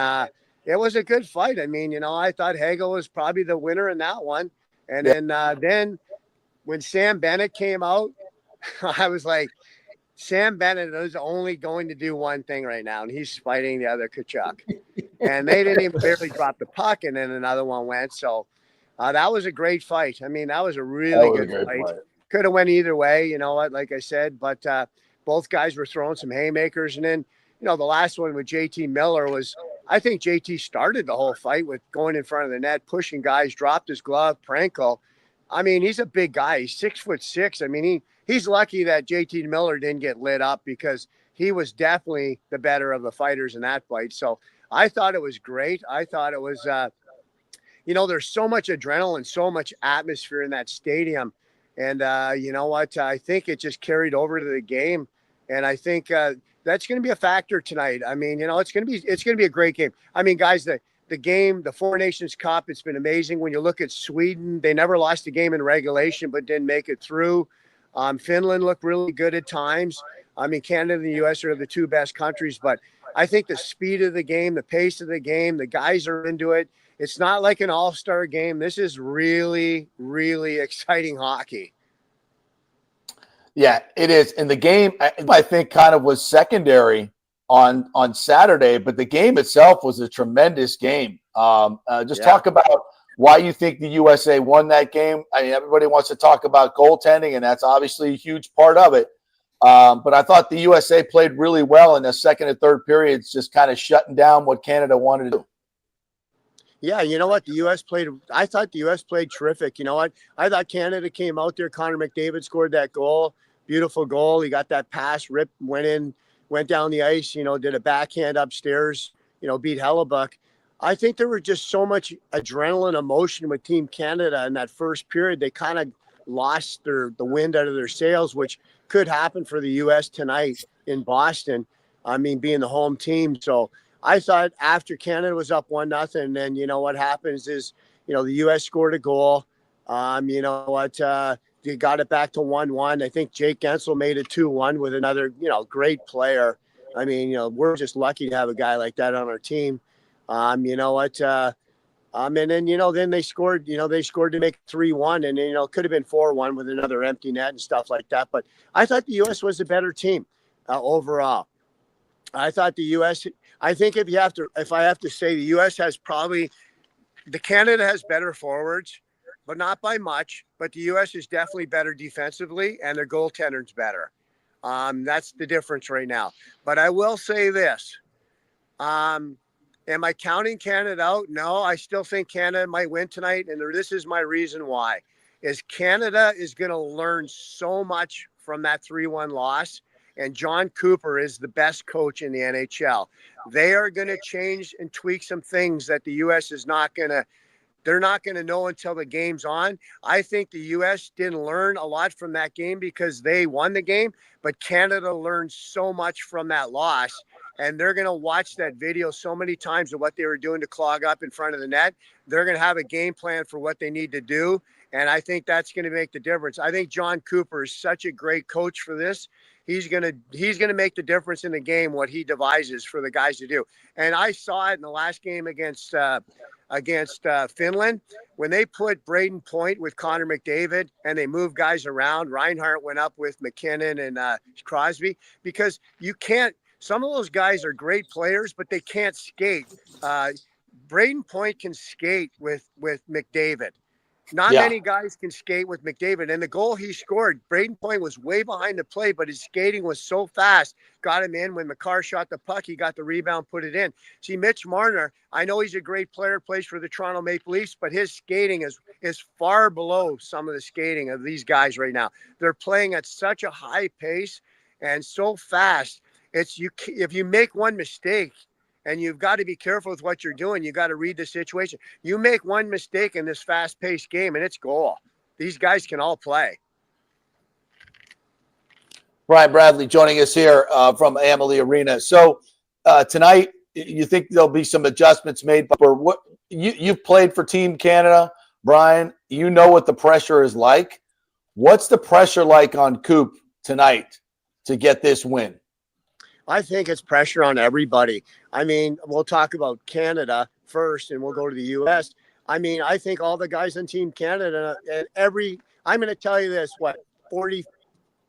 it was a good fight. I mean, I thought Hagel was probably the winner in that one. And then when Sam Bennett came out, I was like, Sam Bennett is only going to do one thing right now, and he's fighting the other Tkachuk. And they didn't even barely drop the puck, and then another one went. So that was a great fight. I mean, that was a really good fight. Could have went either way, like I said. But both guys were throwing some haymakers. And then, the last one with JT Miller was, I think JT started the whole fight with going in front of the net, pushing guys, dropped his glove, Pranko. I mean, he's a big guy. He's 6'6". I mean, he's lucky that JT Miller didn't get lit up because he was definitely the better of the fighters in that fight. So I thought it was great. I thought it was, there's so much adrenaline, so much atmosphere in that stadium. And you know what? I think it just carried over to the game. And I think that's going to be a factor tonight. I mean, it's going to be a great game. I mean, guys, the game, the Four Nations Cup, it's been amazing. When you look at Sweden, they never lost a game in regulation, but didn't make it through. Finland looked really good at times. I mean, Canada and the U.S. are the two best countries, but I think the speed of the game, the pace of the game, the guys are into it. It's not like an all-star game. This is really, really exciting hockey. Yeah, it is. And the game, I think, kind of was secondary on Saturday, but the game itself was a tremendous game. Talk about why you think the USA won that game. I mean, everybody wants to talk about goaltending, and that's obviously a huge part of it. But I thought the USA played really well in the second and third periods, just kind of shutting down what Canada wanted to do. Yeah, you know what? I thought the U.S. played terrific. You know what? I thought Canada came out there. Connor McDavid scored that goal. Beautiful goal. He got that pass, ripped, went down the ice, did a backhand upstairs, beat Hellebuck. I think there was just so much adrenaline, emotion with Team Canada in that first period. They kind of lost the wind out of their sails, which could happen for the U.S. tonight in Boston. I mean, being the home team. So I thought after Canada was up 1-0, then what happens is, the U.S. scored a goal. They got it back to 1-1. I think Jake Gensel made it 2-1 with another, great player. I mean, we're just lucky to have a guy like that on our team. And then they scored to make 3-1, and it could have been 4-1 with another empty net and stuff like that. But I thought the U.S. was a better team overall. I thought the U.S. I think if I have to say, the U.S. has Canada has better forwards, but not by much. But the U.S. is definitely better defensively, and their goaltender's better. That's the difference right now. But I will say this. Am I counting Canada out? No, I still think Canada might win tonight. And this is my reason why. Is Canada is going to learn so much from that 3-1 loss. And John Cooper is the best coach in the NHL. They are going to change and tweak some things that the U.S. is not going to. They're not going to know until the game's on. I think the U.S. didn't learn a lot from that game because they won the game, but Canada learned so much from that loss. And they're going to watch that video so many times of what they were doing to clog up in front of the net. They're going to have a game plan for what they need to do. And I think that's going to make the difference. I think John Cooper is such a great coach for this. He's going to make the difference in the game, what he devises for the guys to do. And I saw it in the last game against Finland, when they put Braden Point with Connor McDavid and they moved guys around. Reinhart went up with McKinnon and Crosby, because you can't. Some of those guys are great players, but they can't skate. Braden Point can skate with McDavid. Not many guys can skate with McDavid. And the goal he scored, Braden Point was way behind the play, but his skating was so fast, got him in. When McCarr shot the puck, he got the rebound, put it in. See, Mitch Marner, I know he's a great player, plays for the Toronto Maple Leafs, but his skating is far below some of the skating of these guys right now. They're playing at such a high pace and so fast. If you make one mistake, and you've got to be careful with what you're doing. You got to read the situation. You make one mistake in this fast-paced game, and it's goal. These guys can all play. Brian Bradley joining us here from Amalie Arena. So tonight, you think there'll be some adjustments made? For what you've played for Team Canada, Brian. You know what the pressure is like. What's the pressure like on Coop tonight to get this win? I think it's pressure on everybody. I mean, we'll talk about Canada first, and we'll go to the U.S. I mean, I think all the guys on Team Canada, and I'm going to tell you this, 40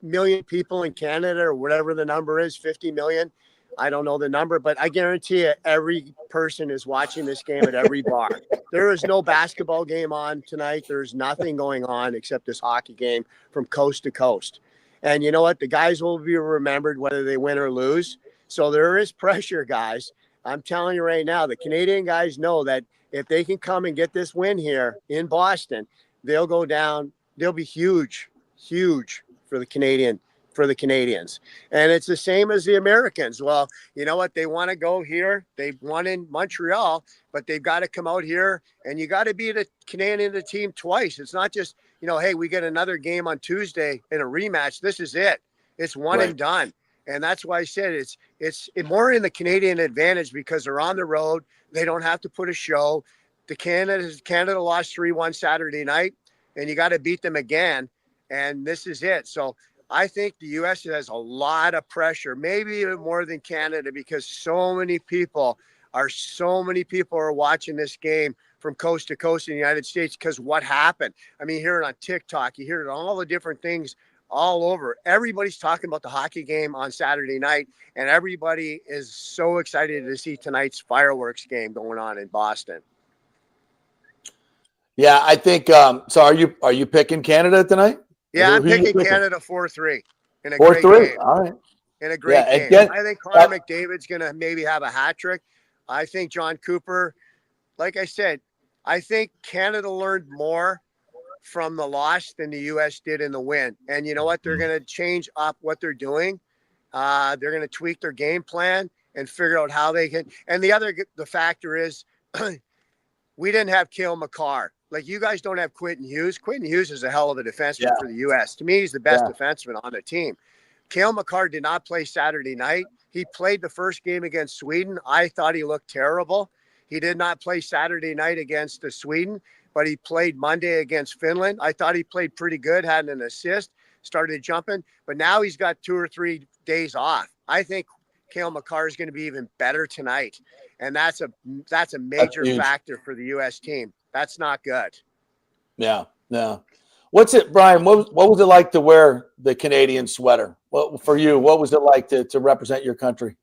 million people in Canada, or whatever the number is, 50 million. I don't know the number, but I guarantee you every person is watching this game at every bar. There is no basketball game on tonight. There's nothing going on except this hockey game from coast to coast. And you know what? The guys will be remembered whether they win or lose. So there is pressure, guys. I'm telling you right now, the Canadian guys know that if they can come and get this win here in Boston, they'll go down. They'll be huge for the Canadians. And it's the same as the Americans. Well, you know what? They want to go here. They won in Montreal, but they've got to come out here, and you got to beat a Canadian team twice. It's not just, hey, we get another game on Tuesday in a rematch. This is it. It's one and done. And that's why I said it's more in the Canadian advantage because they're on the road. They don't have to put a show. Canada lost 3-1 Saturday night, and you got to beat them again. And this is it. So I think the U.S. has a lot of pressure, maybe even more than Canada, because so many people are watching this game from coast to coast in the United States because what happened. I mean, you hear it on TikTok, you hear it on all the different things all over. Everybody's talking about the hockey game on Saturday night, and everybody is so excited to see tonight's fireworks game going on in Boston. Yeah, I think so. Are you picking Canada tonight? Yeah, I'm picking Canada 4-3 in a great game. All right. In a great game. Again, I think Connor McDavid's going to maybe have a hat trick. I think John Cooper, like I said, I think Canada learned more from the loss than the U.S. did in the win. And you know what? They're going to change up what they're doing. They're going to tweak their game plan and figure out how they can. And the factor is we didn't have Cale Makar. Like, you guys don't have Quentin Hughes. Quentin Hughes is a hell of a defenseman for the U.S. To me, he's the best defenseman on the team. Cale Makar did not play Saturday night. He played the first game against Sweden. I thought he looked terrible. He did not play Saturday night against Sweden, but he played Monday against Finland. I thought he played pretty good, had an assist, started jumping. But now he's got 2 or 3 days off. I think Cale Makar is going to be even better tonight. And that's a major factor for the U.S. team. That's not good. Yeah. What's it, Brian? What was it like to wear the Canadian sweater? For you, what was it like to represent your country?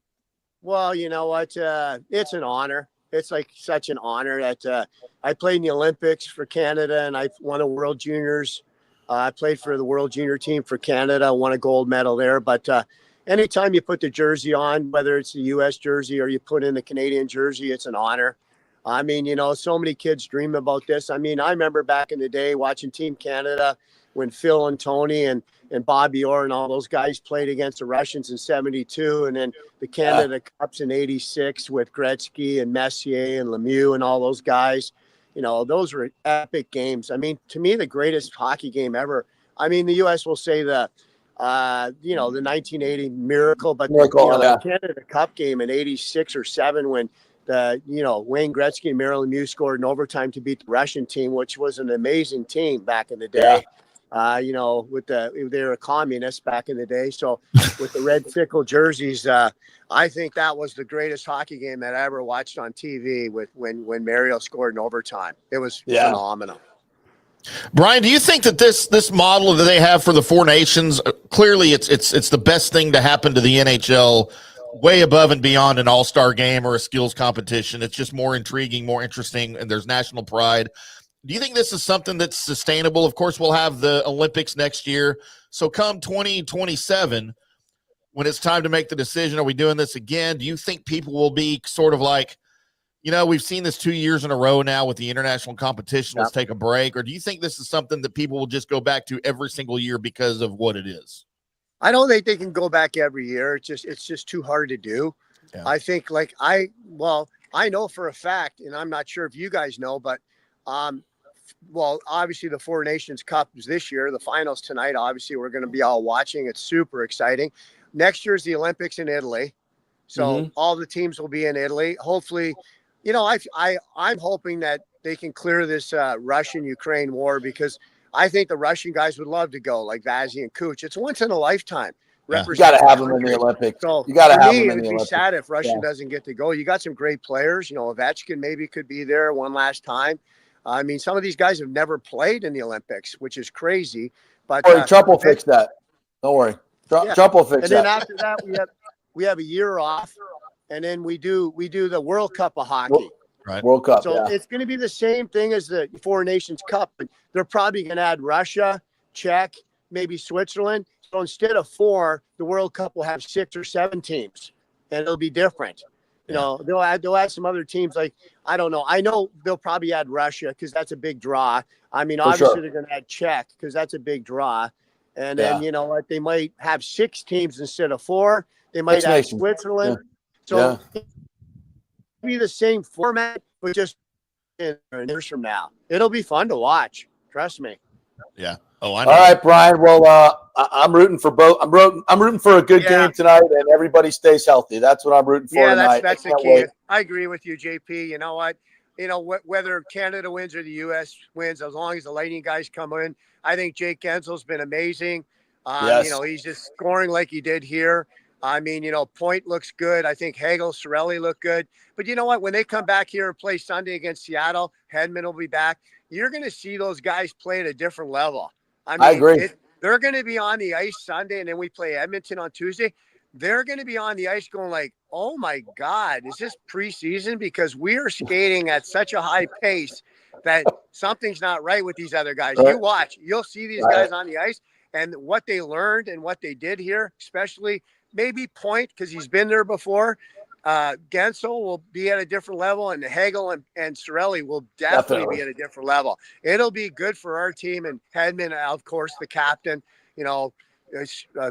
Well, you know what? It's an honor. It's like such an honor that I played in the Olympics for Canada, and I won a World Juniors. I played for the World Junior team for Canada, won a gold medal there. But anytime you put the jersey on, whether it's the U.S. jersey or you put in the Canadian jersey, it's an honor. I mean, so many kids dream about this. I mean, I remember back in the day watching Team Canada when Phil and Tony and Bobby Orr and all those guys played against the Russians in 72. And then the Canada Cups in 86 with Gretzky and Messier and Lemieux and all those guys. Those were epic games. I mean, to me, the greatest hockey game ever. I mean, the U.S. will say the 1980 miracle, but the Canada Cup game in 86 or 7 when Wayne Gretzky and Mario Lemieux scored in overtime to beat the Russian team, which was an amazing team back in the day. They were communists back in the day. So with the red fickle jerseys, I think that was the greatest hockey game that I ever watched on TV when Mario scored in overtime. It was phenomenal. Brian, do you think that this model that they have for the Four Nations, clearly it's the best thing to happen to the NHL, way above and beyond an all-star game or a skills competition? It's just more intriguing, more interesting, and there's national pride. Do you think this is something that's sustainable? Of course, we'll have the Olympics next year. So come 2027, when it's time to make the decision, are we doing this again? Do you think people will be sort of like, we've seen this 2 years in a row now with the international competition. Let's take a break. Or do you think this is something that people will just go back to every single year because of what it is? I don't think they can go back every year. It's just too hard to do. Yeah. I think I know for a fact, and I'm not sure if you guys know, but obviously the Four Nations Cup is this year, the finals tonight. Obviously we're going to be all watching. It's super exciting. Next year's the Olympics in Italy. So all the teams will be in Italy. Hopefully, I'm hoping that they can clear this Russian-Ukraine war, because I think the Russian guys would love to go, like Vazzy and Kuch. It's once in a lifetime. Yeah. You got to have them in the Olympics. So you got to have them in the Olympics. It'd be sad if Russia doesn't get to go. You got some great players. Ovechkin maybe could be there one last time. I mean, some of these guys have never played in the Olympics, which is crazy. But Trump will fix that. Don't worry. Trump will fix that. And then after that, we have a year off, and then we do the World Cup of hockey. Right. World Cup. So it's going to be the same thing as the Four Nations Cup, but they're probably going to add Russia, Czech, maybe Switzerland. So instead of 4, the World Cup will have 6 or 7 teams, and it'll be different. You know, they'll add some other teams like, I don't know. I know they'll probably add Russia because that's a big draw. I mean, obviously they're going to add Czech because that's a big draw. And then, you know what, they might have 6 teams instead of 4. They might add Switzerland. So it'll be the same format, but just years from now. It'll be fun to watch. Trust me. Yeah. Oh, I know. All right, Brian. Well, I'm rooting for both. I'm rooting for a good game tonight, and everybody stays healthy. That's what I'm rooting for tonight. That's the key. I agree with you, JP. You know what? You know, whether Canada wins or the U.S. wins, as long as the Lightning guys come in, I think Jake Gensel's been amazing. You know, he's just scoring like he did here. I mean, you know, Point looks good. I think Hagel, Cirelli look good. But you know what? When they come back here and play Sunday against Seattle, Hedman will be back. You're going to see those guys play at a different level. I mean, I agree. They're going to be on the ice Sunday, and then we play Edmonton on Tuesday. They're going to be on the ice going like, oh, my God, is this preseason? Because we are skating at such a high pace that something's not right with these other guys. You watch. You'll see these guys on the ice, and what they learned and what they did here, especially maybe Point because he's been there before. Gensel will be at a different level, and Hagel and Cirelli will definitely be at a different level. It'll be good for our team, and Hedman, of course, the captain, you know, a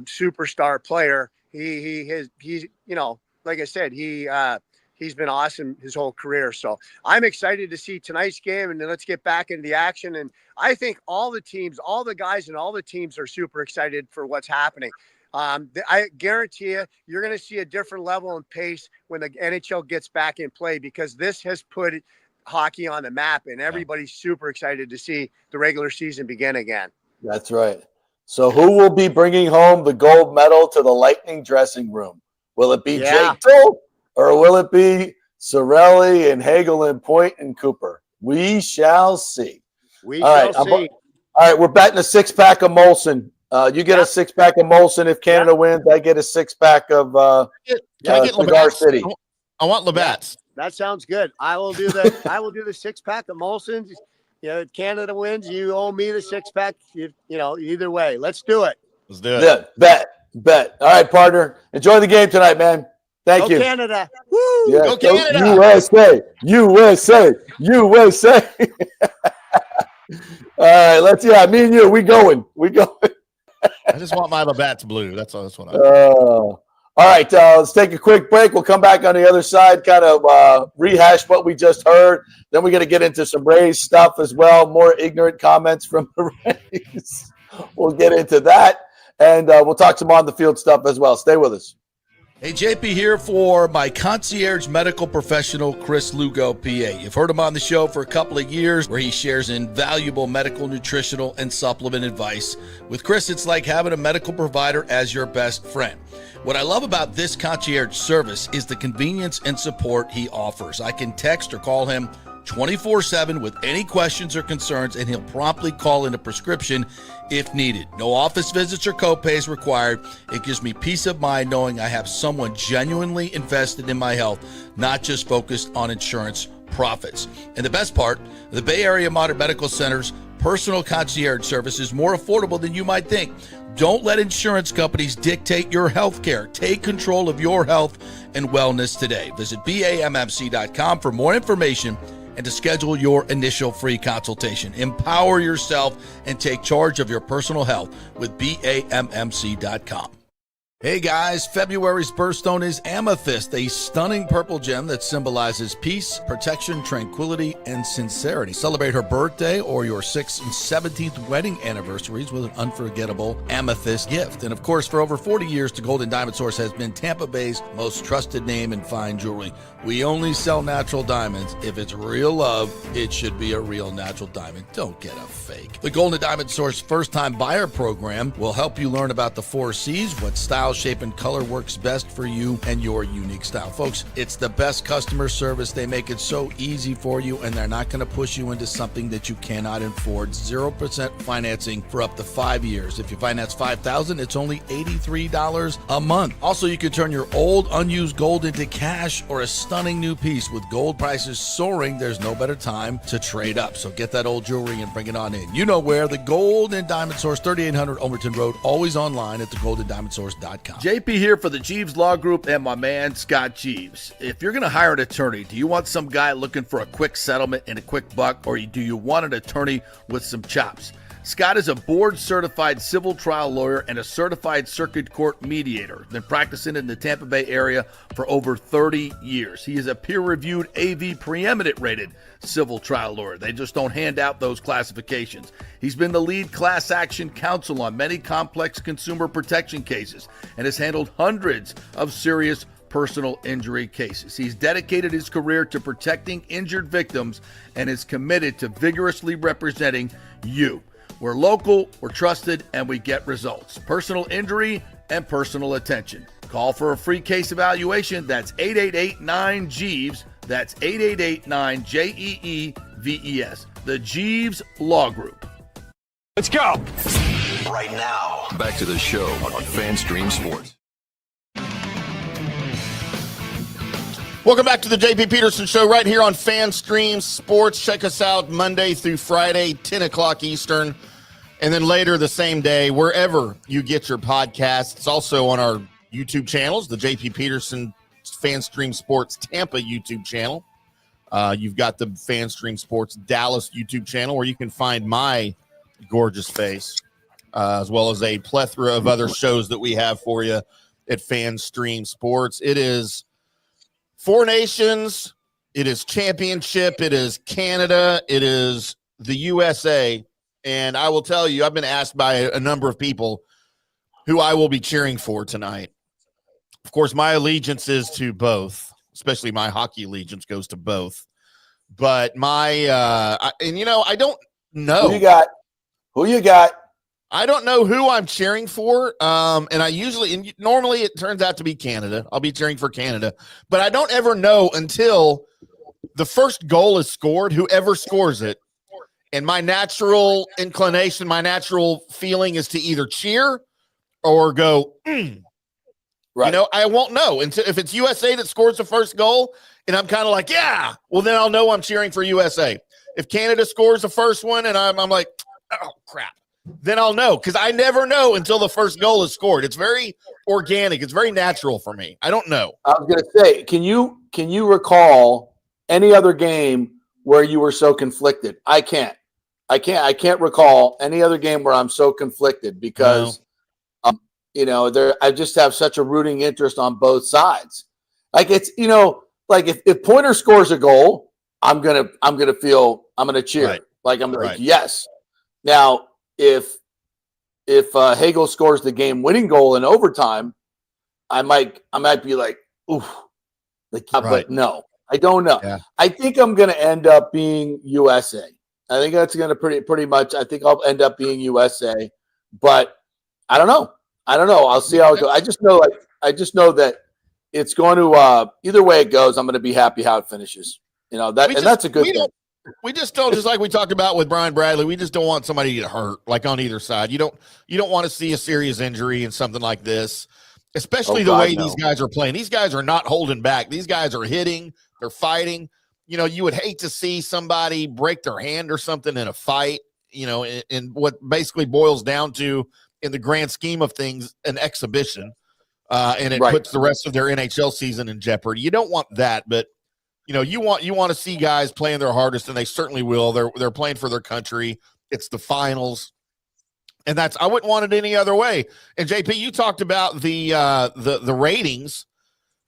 superstar player. He's you know, like I said, he's been awesome his whole career. So I'm excited to see tonight's game, and then let's get back into the action. And I think all the teams, all the guys and all the teams are super excited for what's happening. I guarantee you're going to see a different level and pace when the NHL gets back in play, because this has put hockey on the map, and everybody's super excited to see the regular season begin again. That's right. So who will be bringing home the gold medal to the Lightning dressing room? Will it be Jake Tull, or will it be Cirelli and Hagel and Point and Cooper? We shall see. We shall see. All right, we're betting a 6-pack of Molson. You get a 6-pack of Molson if Canada wins. I get a 6-pack of Can I get Cigar City. I want Labatt's. That sounds good. I will do the 6-pack of Molson's. You know, if Canada wins, you owe me the 6-pack. You know, either way. Let's do it. Let's do it. Yeah, bet. All right, partner. Enjoy the game tonight, man. Thank you. Canada. Woo! Yeah, go Canada. USA. All right, me and you, we going. I just want my Labatt's blue. That's what I all right, let's take a quick break. We'll come back on the other side, kind of rehash what we just heard. Then we're going to get into some Rays stuff as well, more ignorant comments from the Rays. We'll get into that, and we'll talk some on-the-field stuff as well. Stay with us. Hey, JP here for my concierge medical professional, Chris Lugo, PA. You've heard him on the show for a couple of years where he shares invaluable medical, nutritional, and supplement advice. With Chris, it's like having a medical provider as your best friend. What I love about this concierge service is the convenience and support he offers. I can text or call him 24/7 with any questions or concerns, and he'll promptly call in a prescription if needed. No office visits or copays required. It gives me peace of mind knowing I have someone genuinely invested in my health, not just focused on insurance profits. And the best part, the Bay Area Modern Medical Center's personal concierge service is more affordable than you might think. Don't let insurance companies dictate your health care. Take control of your health and wellness today. Visit BAMMC.com for more information and to schedule your initial free consultation. Empower yourself and take charge of your personal health with BAMMC.com. Hey guys, February's birthstone is amethyst, a stunning purple gem that symbolizes peace, protection, tranquility, and sincerity. Celebrate her birthday or your 6th and 17th wedding anniversaries with an unforgettable amethyst gift. And of course, for over 40 years, the Golden Diamond Source has been Tampa Bay's most trusted name in fine jewelry. We only sell natural diamonds. If it's real love, it should be a real natural diamond. Don't get a fake. The Golden Diamond Source first-time buyer program will help you learn about the 4 C's, what style, shape, and color works best for you and your unique style. Folks, it's the best customer service. They make it so easy for you, and they're not going to push you into something that you cannot afford. 0% financing for up to 5 years. If you finance $5,000, it's only $83 a month. Also, you can turn your old unused gold into cash or a stunning new piece. With gold prices soaring, there's no better time to trade up. So get that old jewelry and bring it on in. You know where, the Gold and Diamond Source, 3800 Omerton Road, always online at thegoldendiamondsource.com. JP.com. JP here for the Jeeves Law Group and my man Scott Jeeves. If you're going to hire an attorney, do you want some guy looking for a quick settlement and a quick buck, or do you want an attorney with some chops? Scott is a board-certified civil trial lawyer and a certified circuit court mediator. Been practicing in the Tampa Bay area for over 30 years. He is a peer-reviewed AV preeminent rated civil trial lawyer. They just don't hand out those classifications. He's been the lead class action counsel on many complex consumer protection cases and has handled hundreds of serious personal injury cases. He's dedicated his career to protecting injured victims and is committed to vigorously representing you. We're local, we're trusted, and we get results. Personal injury and personal attention. Call for a free case evaluation. That's 888-9-JEEVES. That's 888-9-JEEVES. The Jeeves Law Group. Let's go. Right now, back to the show on FanStream Sports. Welcome back to the JP Peterson Show right here on FanStream Sports. Check us out Monday through Friday, 10 o'clock Eastern, and then later the same day, wherever you get your podcasts. It's also on our YouTube channels, the JP Peterson FanStream Sports Tampa YouTube channel. You've got the FanStream Sports Dallas YouTube channel where you can find my gorgeous face, as well as a plethora of other shows that we have for you at FanStream Sports. It is Four Nations, it is championship, it is Canada, it is the USA, and I will tell you, I've been asked by a number of people who I will be cheering for tonight. Of course, my allegiance is to both, especially my hockey allegiance goes to both. But I don't know. Who you got? I don't know who I'm cheering for. And normally it turns out to be Canada. I'll be cheering for Canada, but I don't ever know until the first goal is scored, whoever scores it. And my natural inclination, my natural feeling is to either cheer or go, Right. I won't know until if it's USA that scores the first goal. And I'm kind of like, yeah, well, then I'll know I'm cheering for USA. If Canada scores the first one and I'm like, oh, crap. Then I'll know, because I never know until the first goal is scored. It's very organic. It's very natural for me. I don't know. I was going to say, can you recall any other game where you were so conflicted? I can't recall any other game where I'm so conflicted because, I just have such a rooting interest on both sides. Like it's, like if Pointer scores a goal, I'm gonna cheer. Right. Like I'm like yes. Now, if Hagel scores the game-winning goal in overtime, I might be like, oof, but no, I don't know. Yeah. I think I'm going to end up being USA. I think that's going to pretty much. I think I'll end up being USA, but I don't know. I'll see how it goes. I just know that it's going to either way it goes. I'm going to be happy how it finishes. That's a good thing. We just don't, just like we talked about with Brian Bradley, we just don't want somebody to get hurt, like on either side. You don't want to see a serious injury in something like this, especially these guys are playing. These guys are not holding back. These guys are hitting, they're fighting. You would hate to see somebody break their hand or something in a fight, in what basically boils down to, in the grand scheme of things, an exhibition, and it puts the rest of their NHL season in jeopardy. You don't want that, but you want to see guys playing their hardest, and they certainly will. They're playing for their country. It's the finals, and I wouldn't want it any other way. And JP, you talked about the ratings,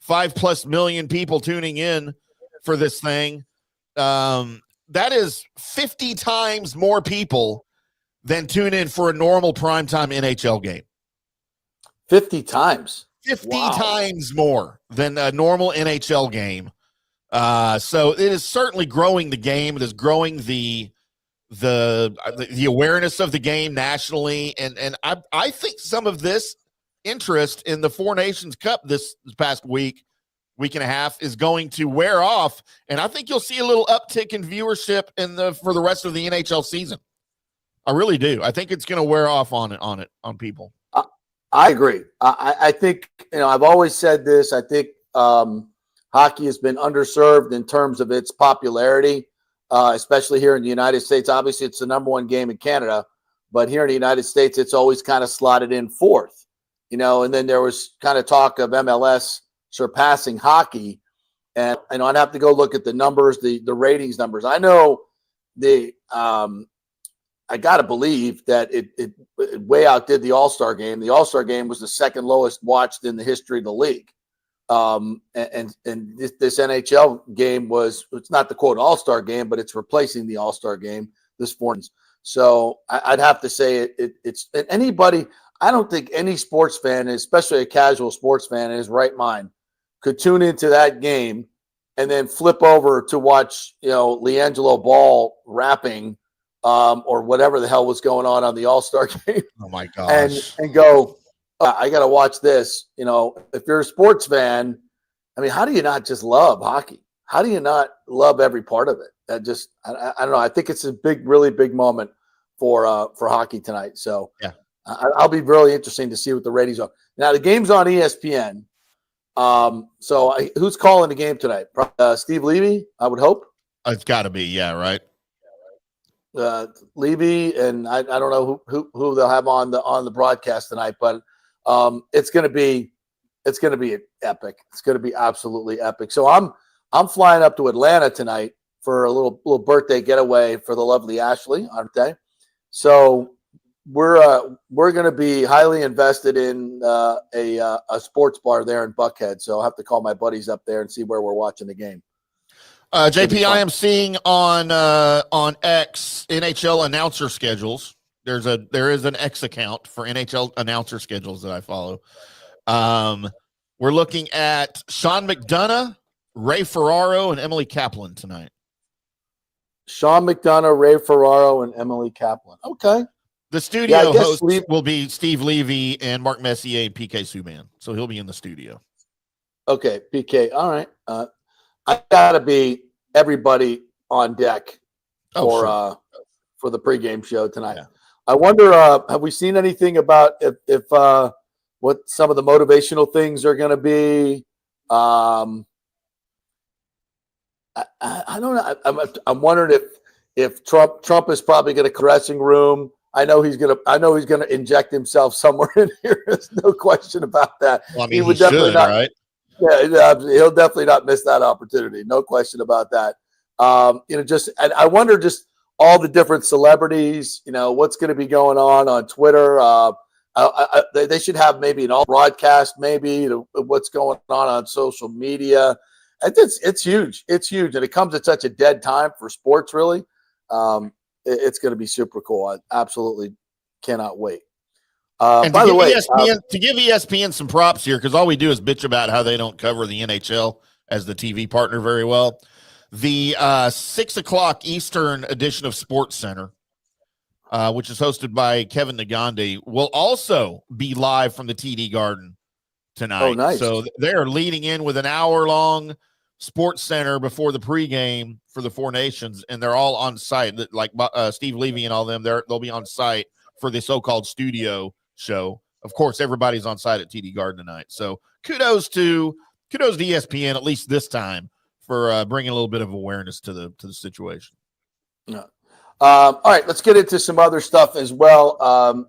5+ million people tuning in for this thing. That is 50 times more people than tune in for a normal primetime NHL game. 50 times. 50 times more than a normal NHL game. So it is certainly growing the game. It is growing the awareness of the game nationally. And I think some of this interest in the Four Nations Cup this past week and a half is going to wear off. And I think you'll see a little uptick in viewership for the rest of the NHL season. I really do. I think it's going to wear off on people. I agree. I think, I've always said this. I think, hockey has been underserved in terms of its popularity, especially here in the United States. Obviously, it's the number one game in Canada, but here in the United States, it's always kind of slotted in fourth. and then there was kind of talk of MLS surpassing hockey. And I'd have to go look at the numbers, the ratings numbers. I know I got to believe that it way outdid the All-Star game. The All-Star game was the second lowest watched in the history of the league. And this NHL game it's not the quote All-Star game, but it's replacing the All-Star game this morning. So I'd have to say it's anybody. I don't think any sports fan, especially a casual sports fan in his right mind, could tune into that game and then flip over to watch, LiAngelo Ball rapping or whatever the hell was going on the All-Star game. Oh my gosh. And go, I got to watch this. If you're a sports fan, I mean, how do you not just love hockey? How do you not love every part of it? I don't know. I think it's a really big moment for hockey tonight. So yeah, I'll be really interesting to see what the ratings are. Now the game's on ESPN. So who's calling the game tonight? Steve Levy, I would hope. It's got to be, yeah, right. Levy, and I don't know who they'll have on the broadcast tonight, but it's going to be epic. It's going to be absolutely epic. So I'm flying up to Atlanta tonight for a little birthday getaway for the lovely Ashley, aren't they? So we're going to be highly invested in a sports bar there in Buckhead. So I'll have to call my buddies up there and see where we're watching the game. JP, I am seeing on X NHL announcer schedules. There is an X account for NHL announcer schedules that I follow. We're looking at Sean McDonough, Ray Ferraro, and Emily Kaplan tonight. Sean McDonough, Ray Ferraro, and Emily Kaplan. Okay. The studio host will be Steve Levy and Mark Messier and PK Subban. So he'll be in the studio. Okay, PK. All right. I gotta be everybody on deck for the pregame show tonight. Yeah. I wonder, have we seen anything about if what some of the motivational things are going to be? I don't know. I'm wondering if Trump is probably going to dressing room. I know he's going to inject himself somewhere in here. There's no question about that. Well, I mean, he would definitely not, right? Yeah, he'll definitely not miss that opportunity. No question about that. And I wonder just all the different celebrities, what's going to be going on Twitter. They should have maybe an all broadcast, maybe what's going on social media. It's huge. It's huge. And it comes at such a dead time for sports, really. It's going to be super cool. I absolutely cannot wait. And by the way, to give ESPN some props here, because all we do is bitch about how they don't cover the NHL as the TV partner very well. The 6 o'clock Eastern edition of Sports Center, which is hosted by Kevin Nagandi, will also be live from the TD Garden tonight. Oh, nice. So they're leading in with an hour-long Sports Center before the pregame for the Four Nations, and they're all on site. Like Steve Levy and all them, they'll be on site for the so-called studio show. Of course, everybody's on site at TD Garden tonight. So kudos to ESPN, at least this time, for bringing a little bit of awareness to the situation. Yeah. All right, let's get into some other stuff as well.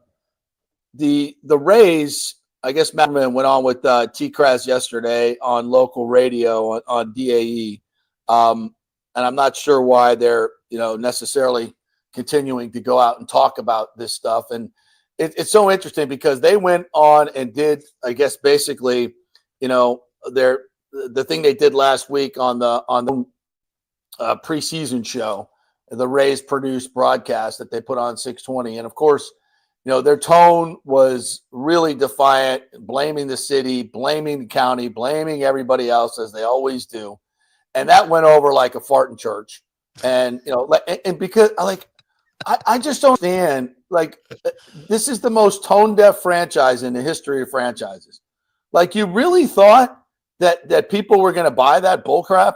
The Rays, I guess Mattman went on with T-Kraz yesterday on local radio on DAE, and I'm not sure why they're necessarily continuing to go out and talk about this stuff. And it's so interesting because they went on and did, I guess, basically, the thing they did last week on the preseason show, the Rays produced broadcast that they put on 620. And of course, their tone was really defiant, blaming the city, blaming the county, blaming everybody else, as they always do. And that went over like a fart in church. And, and because I just don't understand, this is the most tone deaf franchise in the history of franchises. You really thought that people were going to buy that bullcrap?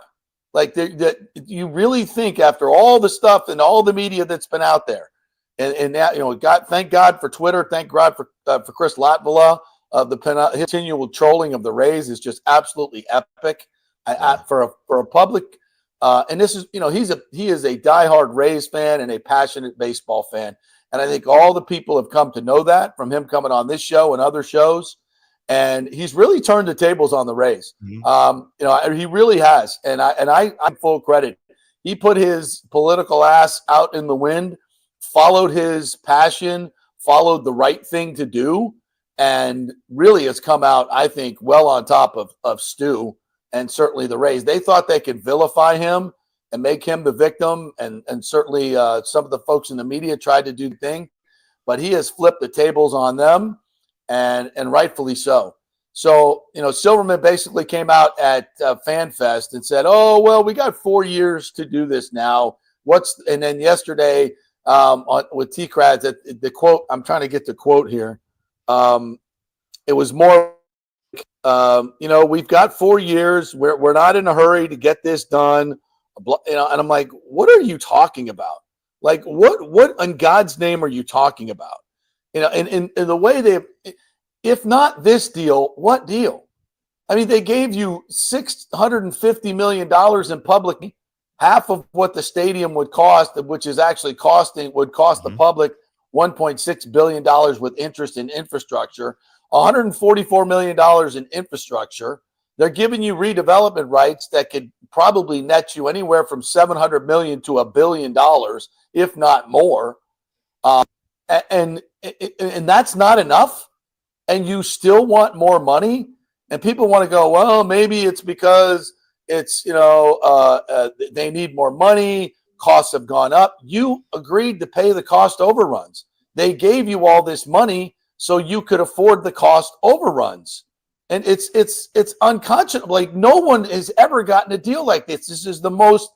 That you really think after all the stuff and all the media that's been out there, and that, thank God for Twitter, thank God for Chris Latvala, the continual trolling of the Rays is just absolutely epic. For a public, and this is he is a diehard Rays fan and a passionate baseball fan, and I think all the people have come to know that from him coming on this show and other shows. And he's really turned the tables on the Rays. Mm-hmm. He really has. And I'm full credit. He put his political ass out in the wind, followed his passion, followed the right thing to do, and really has come out, I think, well on top of Stu and certainly the Rays. They thought they could vilify him and make him the victim, and certainly some of the folks in the media tried to do the thing, but he has flipped the tables on them, and rightfully so. So, Silverman basically came out at FanFest and said, "Oh, well, we got 4 years to do this now. And then yesterday with T-Crads, the quote, I'm trying to get the quote here. It was more, we've got 4 years. We're not in a hurry to get this done. And I'm like, what are you talking about? Like, what in God's name are you talking about? In the way if not this deal, what deal? I mean, they gave you $650 million in public, half of what the stadium would cost, which is actually would cost the public $1.6 billion with interest in infrastructure, $144 million in infrastructure. They're giving you redevelopment rights that could probably net you anywhere from $700 million to $1 billion, if not more. And that's not enough. And you still want more money, and people want to go, well, maybe it's because it's, they need more money. Costs have gone up. You agreed to pay the cost overruns. They gave you all this money so you could afford the cost overruns. And it's unconscionable. Like, no one has ever gotten a deal like this. This is the most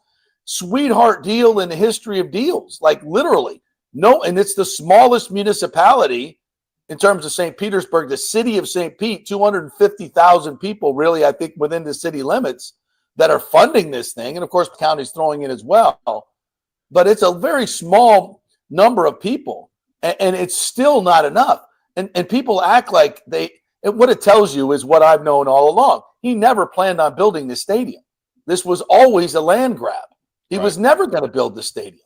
sweetheart deal in the history of deals. Like, literally. No, and it's the smallest municipality in terms of St. Petersburg, the city of St. Pete, 250,000 people, really, I think, within the city limits that are funding this thing. And, of course, the county's throwing in as well. But it's a very small number of people, and it's still not enough. And people act like what it tells you is what I've known all along. He never planned on building this stadium. This was always a land grab. He was never going to build the stadium.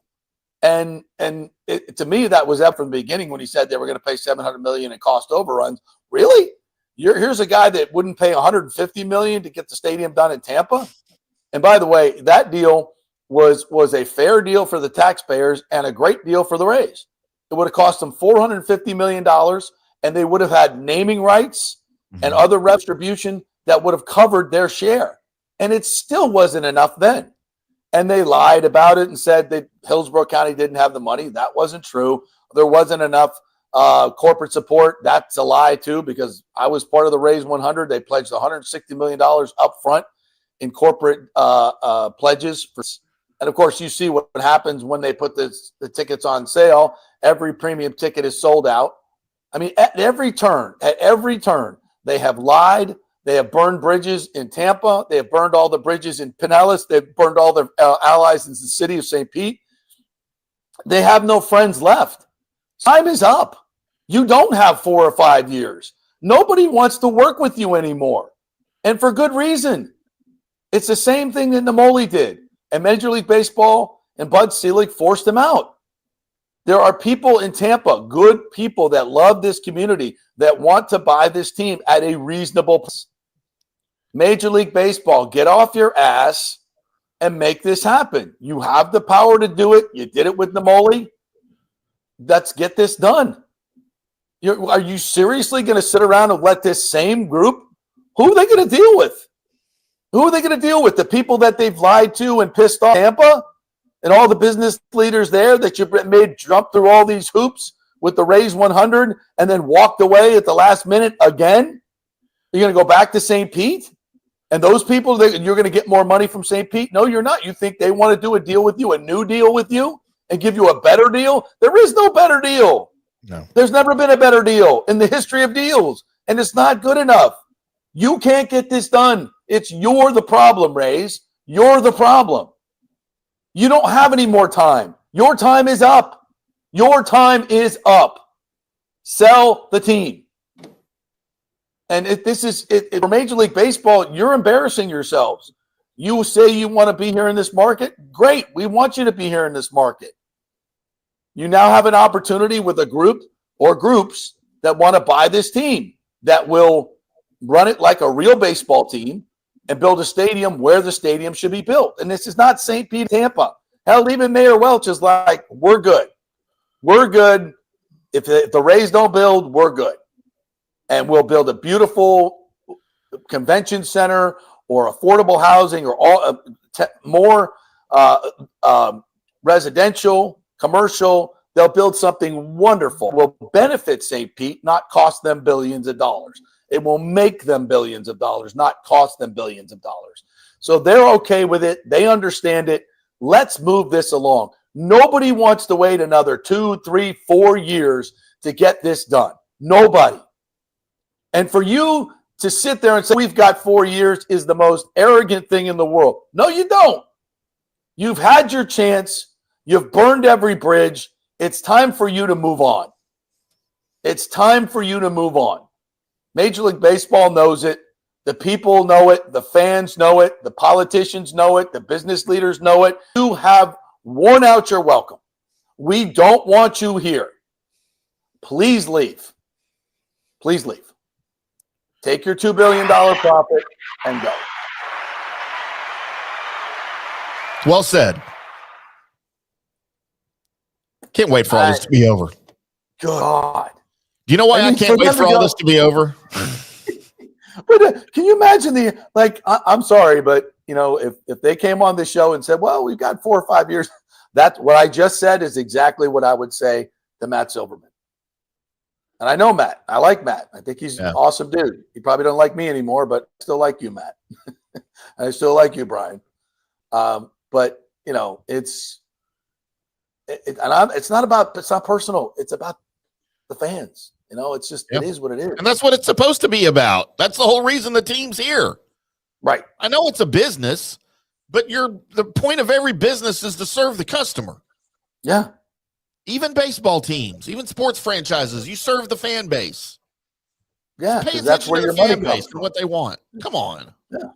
And to me, that was up from the beginning when he said they were going to pay $700 million in cost overruns. Really? Here's a guy that wouldn't pay $150 million to get the stadium done in Tampa. And by the way, that deal was a fair deal for the taxpayers and a great deal for the Rays. It would have cost them $450 million, and they would have had naming rights and other retribution that would have covered their share. And it still wasn't enough then. And they lied about it and said that Hillsborough County didn't have the money. That wasn't true. There wasn't enough corporate support. That's a lie, too, because I was part of the Raise 100. They pledged $160 million up front in corporate pledges. And, of course, you see what happens when they put the tickets on sale. Every premium ticket is sold out. I mean, at every turn, they have lied. They have burned bridges in Tampa. They have burned all the bridges in Pinellas. They've burned all their allies in the city of St. Pete. They have no friends left. Time is up. You don't have 4 or 5 years. Nobody wants to work with you anymore. And for good reason. It's the same thing that Namoli did. And Major League Baseball and Bud Selig forced him out. There are people in Tampa, good people that love this community, that want to buy this team at a reasonable price. Major League Baseball, get off your ass and make this happen. You have the power to do it. You did it with Namoli. Let's get this done. Are you seriously going to sit around and let this same group? Who are they going to deal with? Who are they going to deal with? The people that they've lied to and pissed off Tampa and all the business leaders there that you made jump through all these hoops with the Raise 100 and then walked away at the last minute again? You're going to go back to St. Pete? And those people, you're going to get more money from St. Pete? No, you're not. You think they want to do a deal with you, a new deal with you, and give you a better deal? There is no better deal. No. There's never been a better deal in the history of deals, and it's not good enough. You can't get this done. You're the problem, Rays. You're the problem. You don't have any more time. Your time is up. Your time is up. Sell the team. And for Major League Baseball, you're embarrassing yourselves. You say you want to be here in this market? Great. We want you to be here in this market. You now have an opportunity with a group or groups that want to buy this team, that will run it like a real baseball team, and build a stadium where the stadium should be built. And this is not St. Pete, Tampa. Hell, even Mayor Welch is like, we're good. We're good. If the Rays don't build, we're good. And we'll build a beautiful convention center or affordable housing or more residential, commercial. They'll build something wonderful. It will benefit St. Pete, not cost them billions of dollars. It will make them billions of dollars, not cost them billions of dollars. So they're okay with it. They understand it. Let's move this along. Nobody wants to wait another 2, 3, 4 years to get this done. Nobody. And for you to sit there and say, we've got 4 years is the most arrogant thing in the world. No, you don't. You've had your chance. You've burned every bridge. It's time for you to move on. It's time for you to move on. Major League Baseball knows it. The people know it. The fans know it. The politicians know it. The business leaders know it. You have worn out your welcome. We don't want you here. Please leave. Please leave. Take your $2 billion profit and go. Well said. Can't wait for all this to be over. God. Do you know why I can't wait for all this to be over? But can you imagine I'm sorry, but if they came on this show and said, well, we've got 4 or 5 years, that's what I just said is exactly what I would say to Matt Silverman. And I know Matt. I like Matt. I think he's an awesome dude. He probably don't like me anymore, but I still like you, Matt. I still like you, Brian. But it's not personal. It's about the fans. It's just, It is what it is. And that's what it's supposed to be about. That's the whole reason the team's here. Right. I know it's a business, but the point of every business is to serve the customer. Yeah. Even baseball teams, even sports franchises, you serve the fan base. Yeah. Pay That's where your money comes from. What they want. Come on. Yeah.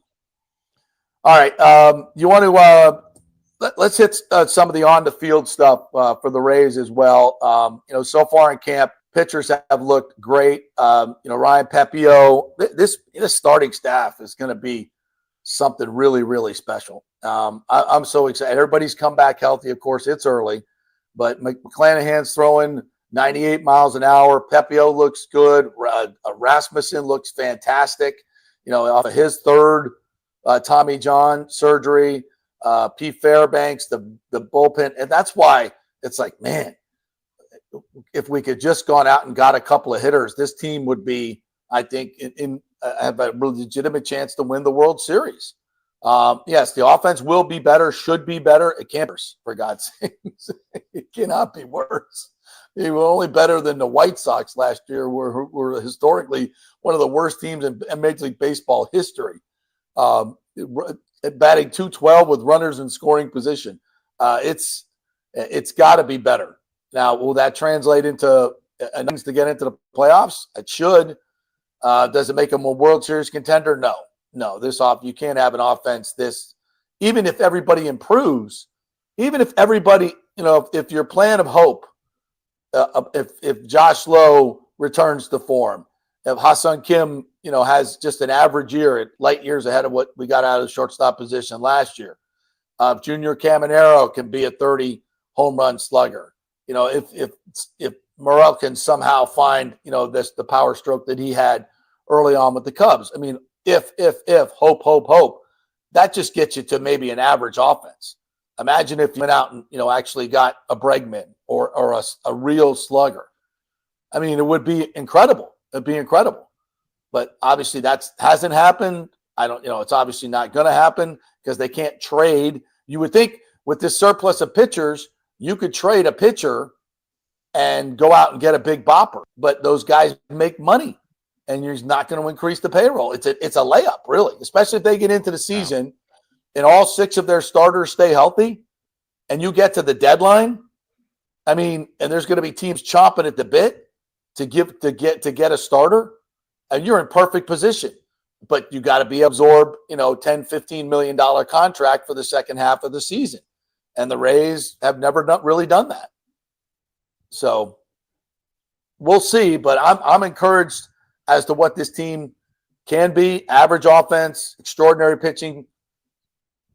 All right. You want to, let's hit some of the on the field stuff for the Rays as well. So far in camp, pitchers have looked great. Ryan Pepio, this starting staff is going to be something really, really special. I'm so excited. Everybody's come back healthy. Of course, it's early, but McClanahan's throwing 98 miles an hour. Pepio looks good. Rasmussen looks fantastic. Off of his third Tommy John surgery, P. Fairbanks, the bullpen. And that's why it's like, man, if we could just gone out and got a couple of hitters, this team would be, I think, have a legitimate chance to win the World Series. Yes, the offense will be better, should be better. It can't be worse, for God's sakes. It cannot be worse. They were only better than the White Sox last year, who were historically one of the worst teams in Major League Baseball history. Batting .212 with runners in scoring position. It's got to be better. Now, will that translate into innings to get into the playoffs? It should. Does it make them a World Series contender? No. You can't have an offense this. Even if everybody improves, even if everybody, if your plan of hope, if Josh Lowe returns to form, if Ha-Seong Kim, has just an average year at light years ahead of what we got out of the shortstop position last year, Junior Caminero can be a 30 home run slugger. If Morel can somehow find, the power stroke that he had early on with the Cubs. I mean, if hope, that just gets you to maybe an average offense. Imagine if you went out and, actually got a Bregman or a real slugger. I mean, it would be incredible. It'd be incredible. But obviously that hasn't happened. It's obviously not going to happen because they can't trade. You would think with this surplus of pitchers, you could trade a pitcher and go out and get a big bopper, but those guys make money and you're not going to increase the payroll. It's a layup, really, especially if they get into the season and all 6 of their starters stay healthy and you get to the deadline. I mean, and there's going to be teams chomping at the bit to get a starter, and you're in perfect position. But you got to be absorbed, $10-15 million contract for the second half of the season. And the Rays have never really done that. So we'll see, but I'm encouraged as to what this team can be average offense, extraordinary pitching.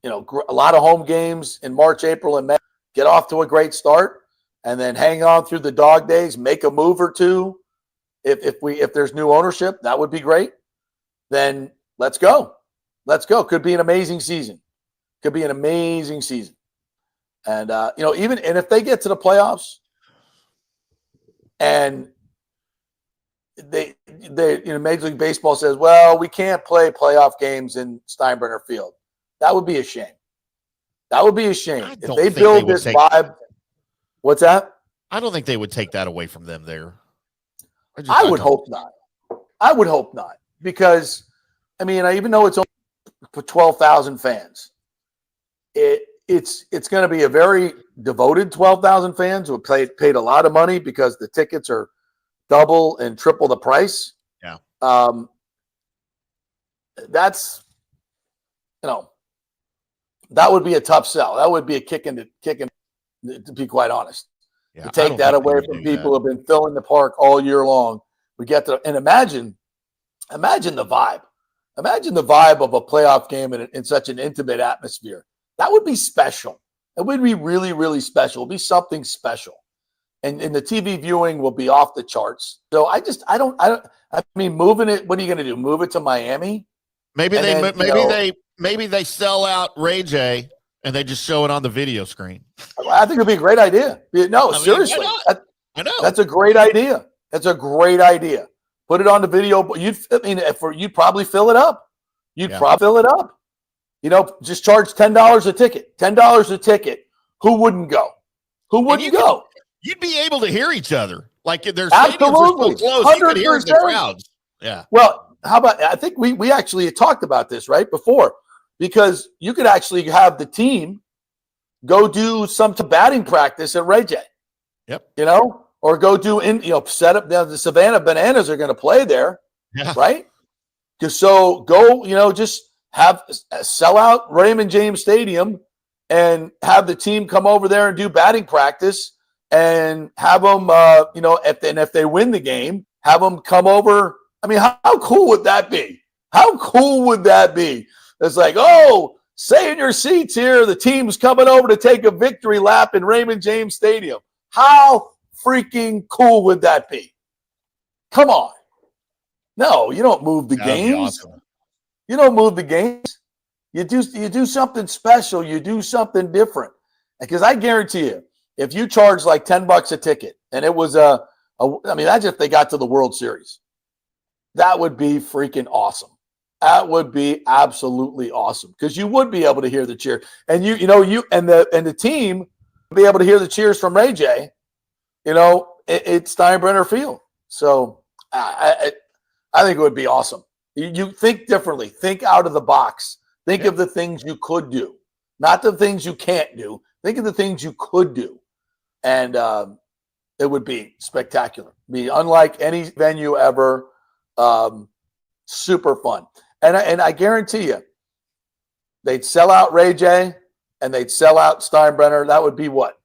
A lot of home games in March, April, and May. Get off to a great start, and then hang on through the dog days. Make a move or two. If there's new ownership, that would be great. Then let's go. Let's go. Could be an amazing season. And even if they get to the playoffs, and they Major League Baseball says, well, we can't play playoff games in Steinbrenner Field. That would be a shame. If they build this vibe. What's that? I don't think they would take that away from them there. I would hope not. Because, even though it's only for 12,000 fans, it's going to be a very devoted 12,000 fans who paid a lot of money because the tickets are double and triple the price. Yeah. That's, that would be a tough sell. That would be a kick in, to be quite honest. Yeah, to take that away from people who have been filling the park all year long. We get to, and imagine the vibe. Imagine the vibe of a playoff game in such an intimate atmosphere. That would be special. It would be really, really special. It would be something special. And the TV viewing will be off the charts. So moving it, what are you going to do? Move it to Miami? Maybe they sell out Ray J and they just show it on the video screen. I think it'd be a great idea. No, seriously. I know. That's a great idea. Put it on the video. You'd probably fill it up. Just charge $10 a ticket. $10 a ticket. Who wouldn't go? Go? You'd be able to hear each other. Like their absolutely stadiums are so close, you could hear the crowds. Yeah. Well, how about? I think we actually talked about this right before, because you could actually have the team go do some batting practice at Ray J. Yep. Or go do set up. Now the Savannah Bananas are going to play there, right? So go, just sell out Raymond James Stadium and have the team come over there and do batting practice, and have them, if they win the game, have them come over. How cool would that be? It's like, stay in your seats here. The team's coming over to take a victory lap in Raymond James Stadium. How freaking cool would that be? Come on. No, you don't move the games. Awesome. You don't move the games. You do something special. You do something different. Because I guarantee you, if you charge like $10 a ticket, and it was imagine if they got to the World Series, that would be freaking awesome. That would be absolutely awesome, because you would be able to hear the cheer, and the team would be able to hear the cheers from Ray J. It's Steinbrenner Field. So I think it would be awesome. You think differently. Think out of the box. Think of the things you could do, not the things you can't do. Think of the things you could do, and it would be spectacular. Be unlike any venue ever. Super fun. And I guarantee you, they'd sell out Ray J and they'd sell out Steinbrenner. That would be what?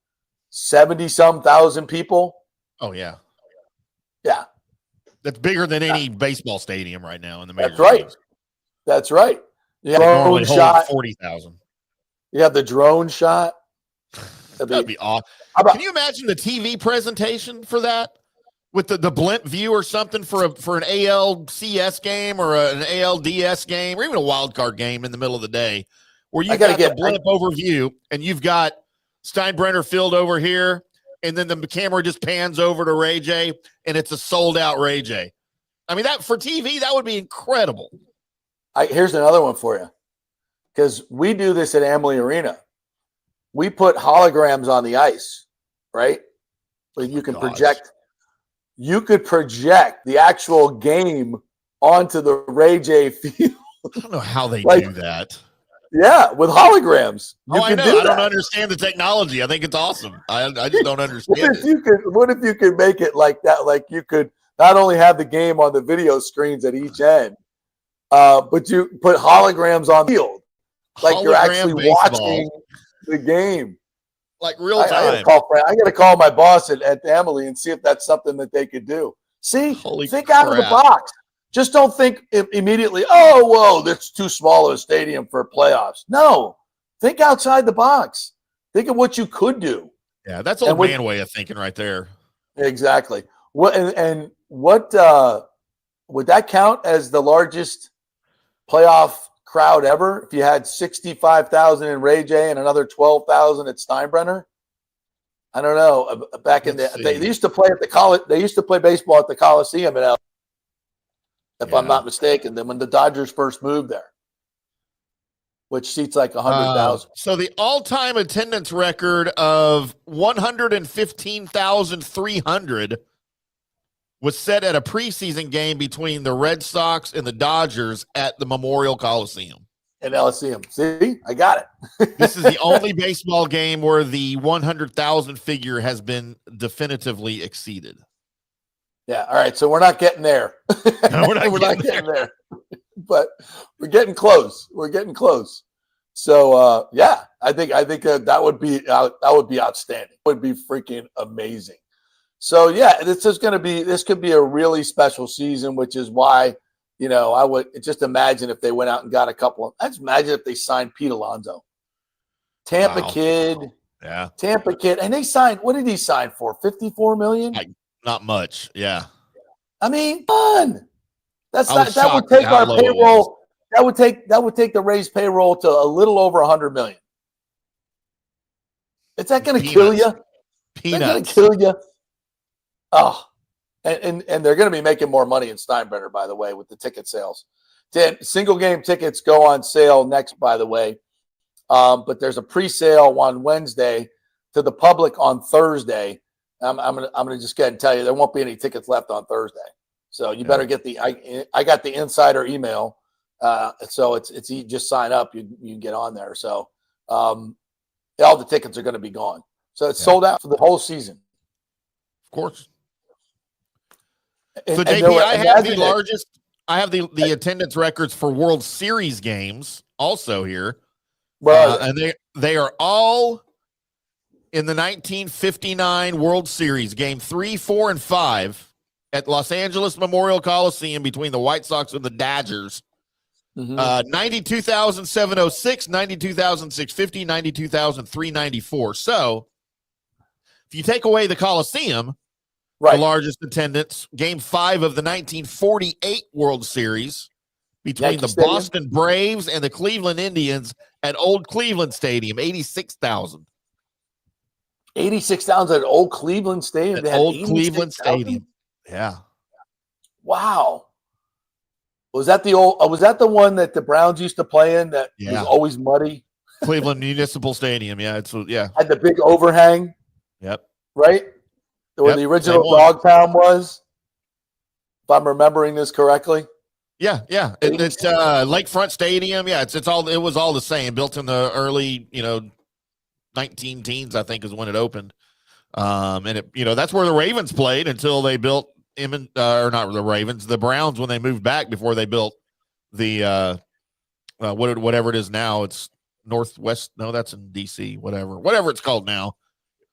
70-some thousand people? Oh, yeah. Yeah. That's bigger than any baseball stadium right now in the major That's right. leagues. That's right. Yeah, drone shot. 40,000. You have the drone shot. That'd be awesome. Can you imagine the TV presentation for that? With the blimp view or something for an ALCS game or an ALDS game or even a wild card game in the middle of the day, where you got the blimp overview and you've got Steinbrenner Field over here, and then the camera just pans over to Ray J, and it's a sold out Ray J. That for TV, that would be incredible. Here's another one for you, because we do this at Amalie Arena. We put holograms on the ice, right? Where you can project. You could project the actual game onto the Ray J field. I don't know how they do that. Yeah, with holograms. I know. I don't understand the technology. I think it's awesome. I just don't understand What if you could make it like that? Like you could not only have the game on the video screens at each end, but you put holograms on the field. Like you're actually watching the game. Like real time. I got to call my boss at Amalie and see if that's something that they could do. See, think out of the box. Just don't think immediately, oh, whoa, that's too small of a stadium for playoffs. No, think outside the box. Think of what you could do. Yeah, that's old man way of thinking right there. Exactly. What and what would that count as the largest playoff crowd ever? If you had 65,000 in Ray J and another 12,000 at Steinbrenner? I don't know. Back in they used to play at the college. They used to play baseball at the Coliseum in LA, if I'm not mistaken. Then when the Dodgers first moved there, which seats like 100,000. So the all-time attendance record of 115,300 was set at a preseason game between the Red Sox and the Dodgers at the Memorial Coliseum. In Elysium. See, I got it. This is the only baseball game where the 100,000 figure has been definitively exceeded. Yeah. All right. So we're not getting there. No, we're not getting there. But we're getting close. We're getting close. So yeah, I think that would be outstanding. It would be freaking amazing. So yeah, this could be a really special season, which is why. I would just imagine if they went out and got a couple of. Let's imagine if they signed Pete Alonso, Tampa kid, and they signed. What did he sign for? $54 million. Not much, yeah. I mean, fun. That would take our payroll. That would take the Rays payroll to a little over $100 million. Is that going to kill you? Peanuts. Is that going to kill you? Oh. And they're going to be making more money in Steinbrenner, by the way, with the ticket sales. Single game tickets go on sale next, by the way. But there's a pre-sale on Wednesday to the public on Thursday. I'm gonna just go ahead and tell you there won't be any tickets left on Thursday. So you better get I got the insider email. So it's you just sign up, you can get on there. So all the tickets are going to be gone. So it's sold out for the whole season. Of course. So JP, I have the largest. I have the attendance records for World Series games also here, and they are all in the 1959 World Series. Game 3, 4, and 5 at Los Angeles Memorial Coliseum between the White Sox and the Dodgers. 92,706, 92,650, 92,394. So if you take away the Coliseum. Right. The largest attendance, Game 5 of the 1948 World Series between the Boston Braves and the Cleveland Indians at Old Cleveland Stadium, 86,000. 86,000 at Old Cleveland Stadium. At Old Cleveland Stadium. Yeah. Wow. Was that the one that the Browns used to play in that was always muddy? Cleveland Municipal Stadium. Yeah, had the big overhang. Yep. Right? Where the original Dogtown was, if I'm remembering this correctly. Yeah. It's Lakefront Stadium. Yeah, it was all the same. Built in the early, 19 teens, I think, is when it opened. And it, that's where the Ravens played until they built or not the Ravens, the Browns when they moved back before they built the whatever it is now. It's Northwest. No, that's in DC. Whatever it's called now.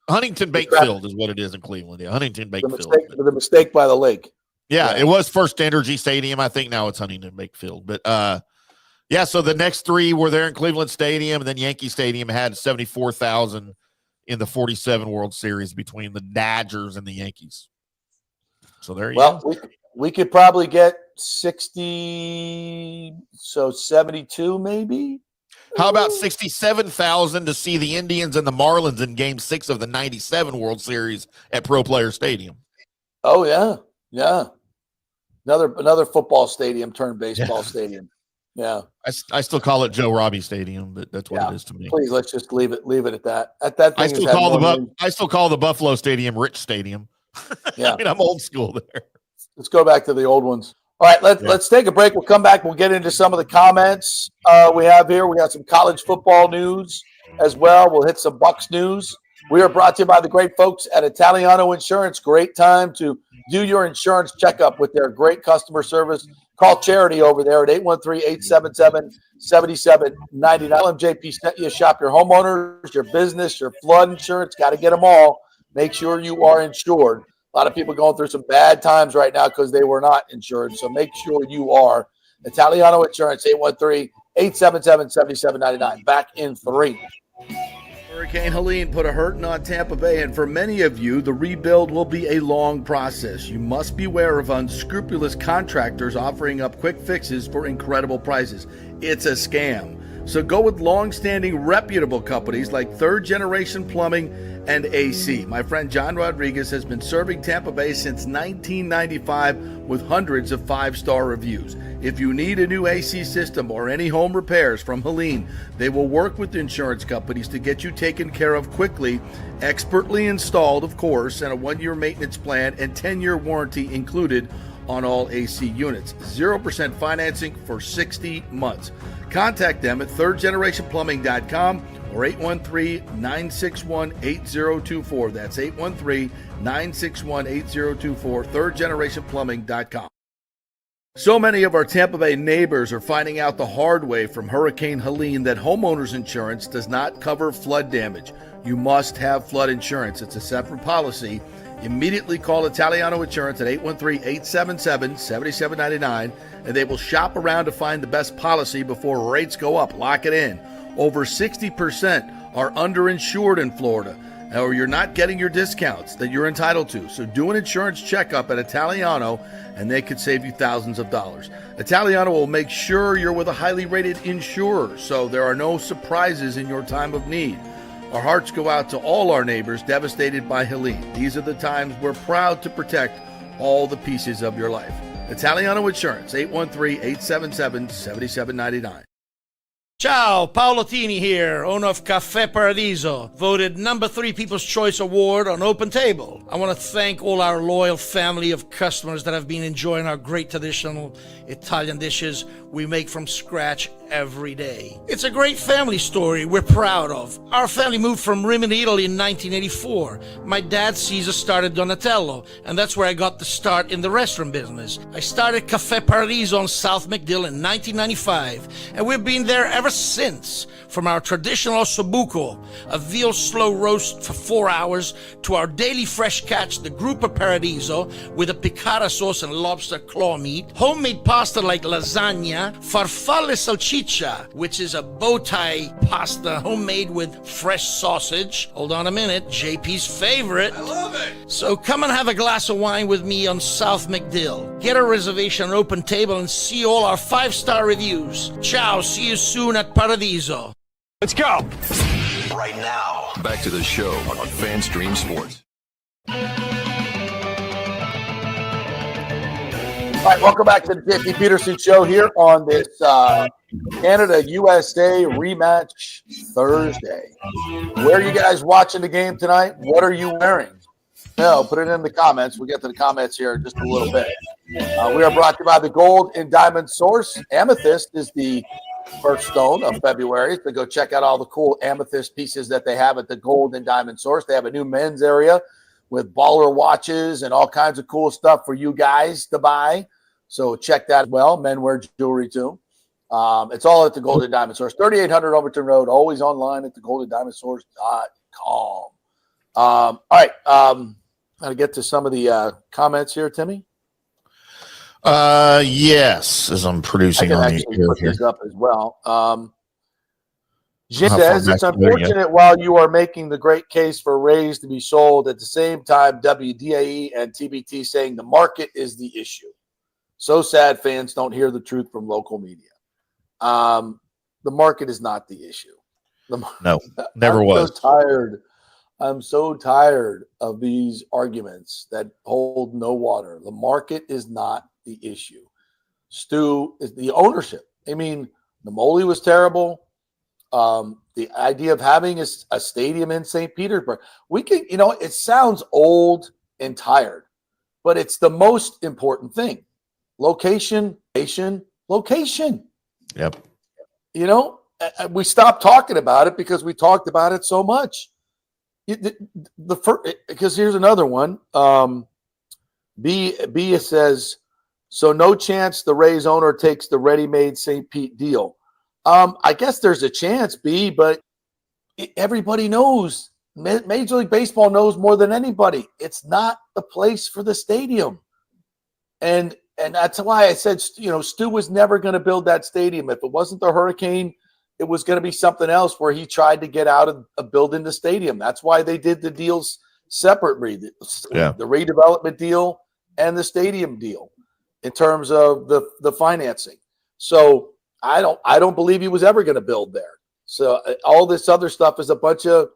Huntington Bank Field is what it is in Cleveland. Yeah, Huntington Bank Field. The mistake by the lake. Yeah, it was First Energy Stadium. I think now it's Huntington Bank Field. But so the next three were there in Cleveland Stadium, and then Yankee Stadium had 74,000 in the 47 World Series between the Dodgers and the Yankees. So there you go. We could probably get 60, so 72 maybe. How about 67,000 to see the Indians and the Marlins in Game 6 of the 97 World Series at Pro Player Stadium? Oh, yeah. Another football stadium turned baseball stadium. Yeah. I still call it Joe Robbie Stadium, but that's what it is to me. Please, let's just leave it at that. I still call the Buffalo Stadium Rich Stadium. Yeah. I mean, I'm old school there. Let's go back to the old ones. All right, let's take a break. We'll come back. We'll get into some of the comments we have here. We got some college football news as well. We'll hit some Bucs news. We are brought to you by the great folks at Italiano Insurance. Great time to do your insurance checkup with their great customer service. Call Charity over there at 813-877-7799. LMJP sent you shop your homeowners, your business, your flood insurance. Got to get them all. Make sure you are insured. A lot of people going through some bad times right now because they were not insured. So make sure you are. Italiano Insurance, 813-877-7799. Back in 3. Hurricane Helene put a hurting on Tampa Bay, and for many of you, the rebuild will be a long process. You must beware of unscrupulous contractors offering up quick fixes for incredible prices. It's a scam. So go with long-standing, reputable companies like Third Generation Plumbing and AC. My friend John Rodriguez has been serving Tampa Bay since 1995 with hundreds of 5-star reviews. If you need a new AC system or any home repairs from Helene, they will work with insurance companies to get you taken care of quickly, expertly installed, of course, and a 1-year maintenance plan and 10-year warranty included on all AC units. 0% financing for 60 months. Contact them at thirdgenerationplumbing.com or 813-961-8024. That's 813-961-8024, thirdgenerationplumbing.com. So many of our Tampa Bay neighbors are finding out the hard way from Hurricane Helene that homeowners insurance does not cover flood damage. You must have flood insurance. It's a separate policy. Immediately call Italiano Insurance at 813-877-7799, and they will shop around to find the best policy before rates go up. Lock it in. Over 60% are underinsured in Florida, or you're not getting your discounts that you're entitled to. So do an insurance checkup at Italiano, and they could save you thousands of dollars. Italiano will make sure you're with a highly rated insurer, so there are no surprises in your time of need. Our hearts go out to all our neighbors devastated by Helene. These are the times we're proud to protect all the pieces of your life. Italiano Insurance, 813-877-7799. Ciao, Paolo Tini here, owner of Caffè Paradiso, voted number 3 People's Choice Award on Open Table. I want to thank all our loyal family of customers that have been enjoying our great traditional Italian dishes we make from scratch every day. It's a great family story we're proud of. Our family moved from Rimini, Italy in 1984. My dad, Caesar, started Donatello, and that's where I got the start in the restaurant business. I started Caffè Paradiso on South McDill in 1995, and we've been there ever since. From our traditional ossobuco, a veal slow roast for 4 hours, to our daily fresh catch, the Gruppo Paradiso, with a piccata sauce and lobster claw meat, homemade pasta like lasagna, farfalle salchicha, which is a bow tie pasta homemade with fresh sausage. Hold on a minute, JP's favorite. I love it. So come and have a glass of wine with me on South McDill. Get a reservation on Open Table and see all our 5-star reviews. Ciao, see you soon at Paradiso. Let's go. Right now, back to the show on FanStream Sports. All right, welcome back to the JP Peterson Show here on this Canada-USA rematch Thursday. Where are you guys watching the game tonight? What are you wearing? No, put it in the comments. We'll get to the comments here in just a little bit. We are brought to you by the Gold and Diamond Source. Amethyst is the first stone of February. So go check out all the cool amethyst pieces that they have at the Gold and Diamond Source. They have a new men's area with baller watches and all kinds of cool stuff for you guys to buy. So check that as well. Men wear jewelry too. It's all at the Gold and Diamond Source. 3800 Overton Road, always online at thegoldendiamondsource.com. All right. I'll get to some of the comments here, Timmy. Yes, as I'm producing on the air put here. this up as well. Jim says it's unfortunate while you are making the great case for Rays to be sold, at the same time WDAE and TBT saying the market is the issue. So sad fans don't hear the truth from local media. The market is not the issue. No, never was. I'm so tired of these arguments that hold no water. The market is not the issue. Stu, is the ownership. I mean, Namoli was terrible. The idea of having a stadium in St. Petersburg, we can, it sounds old and tired, but it's the most important thing. Location. Yep. We stopped talking about it because we talked about it so much. Because here's another one. B says, so no chance the Rays owner takes the ready-made St. Pete deal. I guess there's a chance, B, but everybody knows Major League Baseball knows more than anybody. It's not the place for the stadium. And that's why I said, Stu was never going to build that stadium. If it wasn't the hurricane, it was going to be something else where he tried to get out of building the stadium. That's why they did the deals separately, the redevelopment deal and the stadium deal in terms of the financing. So I don't believe he was ever going to build there. So all this other stuff is a bunch of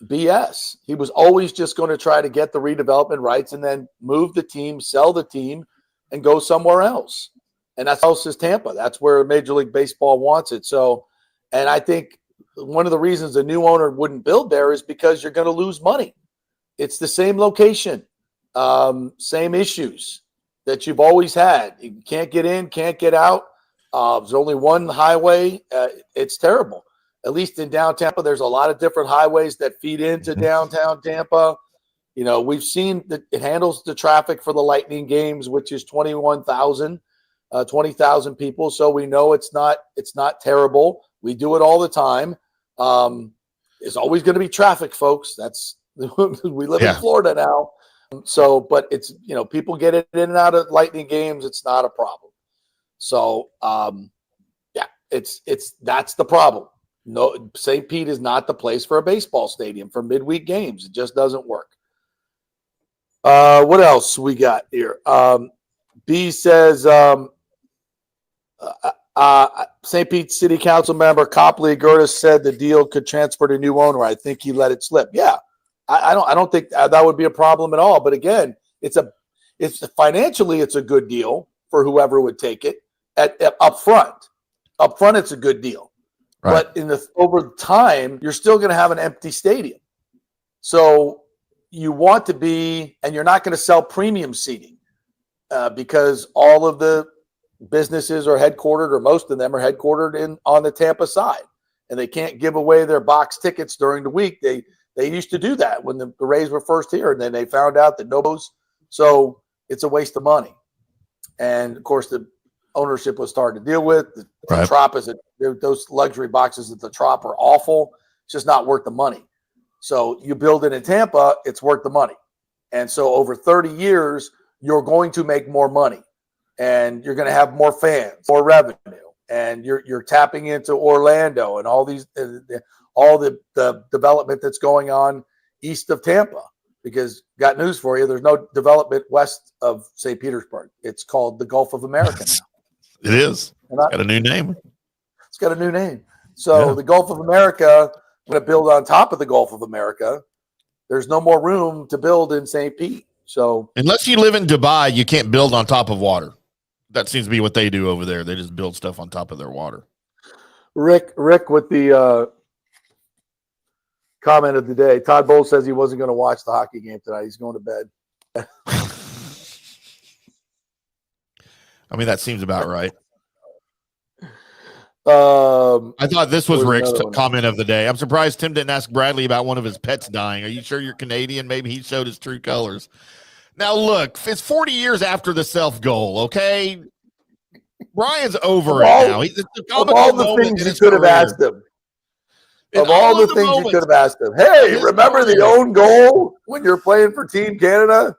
BS. He was always just going to try to get the redevelopment rights and then move the team, sell the team, and go somewhere else. And that's else is Tampa. That's where Major League Baseball wants it. So, and I think one of the reasons the new owner wouldn't build there is because you're going to lose money. It's the same location, same issues that you've always had. You can't get in, can't get out. There's only one highway. It's terrible. At least in downtown Tampa, there's a lot of different highways that feed into downtown Tampa. We've seen that it handles the traffic for the Lightning games, which is 20,000 people. So we know it's not terrible. We do it all the time. There's always going to be traffic, folks. That's we live in Florida now. So, but it's, people get in and out of Lightning games. It's not a problem. So, that's the problem. No, St. Pete is not the place for a baseball stadium for midweek games. It just doesn't work. What else we got here? B says, St. Pete City Council member Copley Gertis said the deal could transfer to new owner. I think he let it slip. Yeah, I don't think that would be a problem at all. But again, it's financially it's a good deal for whoever would take it up front. Up front, it's a good deal. Right. But over time, you're still going to have an empty stadium. So you want to be, and you're not going to sell premium seating because all of the businesses are headquartered, or most of them are headquartered on the Tampa side, and they can't give away their box tickets during the week. They used to do that when the Rays were first here, and then they found out that nobody's. So it's a waste of money. And of course, the ownership was hard to deal with. The Trop those luxury boxes at the Trop are awful. It's just not worth the money. So you build it in Tampa, it's worth the money. And so over 30 years, you're going to make more money, and you're going to have more fans, more revenue, and you're tapping into Orlando and all the development that's going on east of Tampa. Because got news for you, there's no development west of St. Petersburg. It's called the Gulf of America now. It is. It's got a new name. It's got a new name. So the Gulf of America, I'm going to build on top of the Gulf of America. There's no more room to build in St. Pete. So unless you live in Dubai, you can't build on top of water. That seems to be what they do over there. They just build stuff on top of their water. Rick with the comment of the day. Todd Bowles says he wasn't going to watch the hockey game tonight. He's going to bed. I mean, that seems about right. I thought this was Rick's comment of the day. I'm surprised Tim didn't ask Bradley about one of his pets dying. Are you sure you're Canadian? Maybe he showed his true colors. Now, look, it's 40 years after the self goal, okay? Brian's over it now. Of all the things you could have asked him. Of all the things you could have asked him. Hey, remember the own goal when you're playing for Team Canada?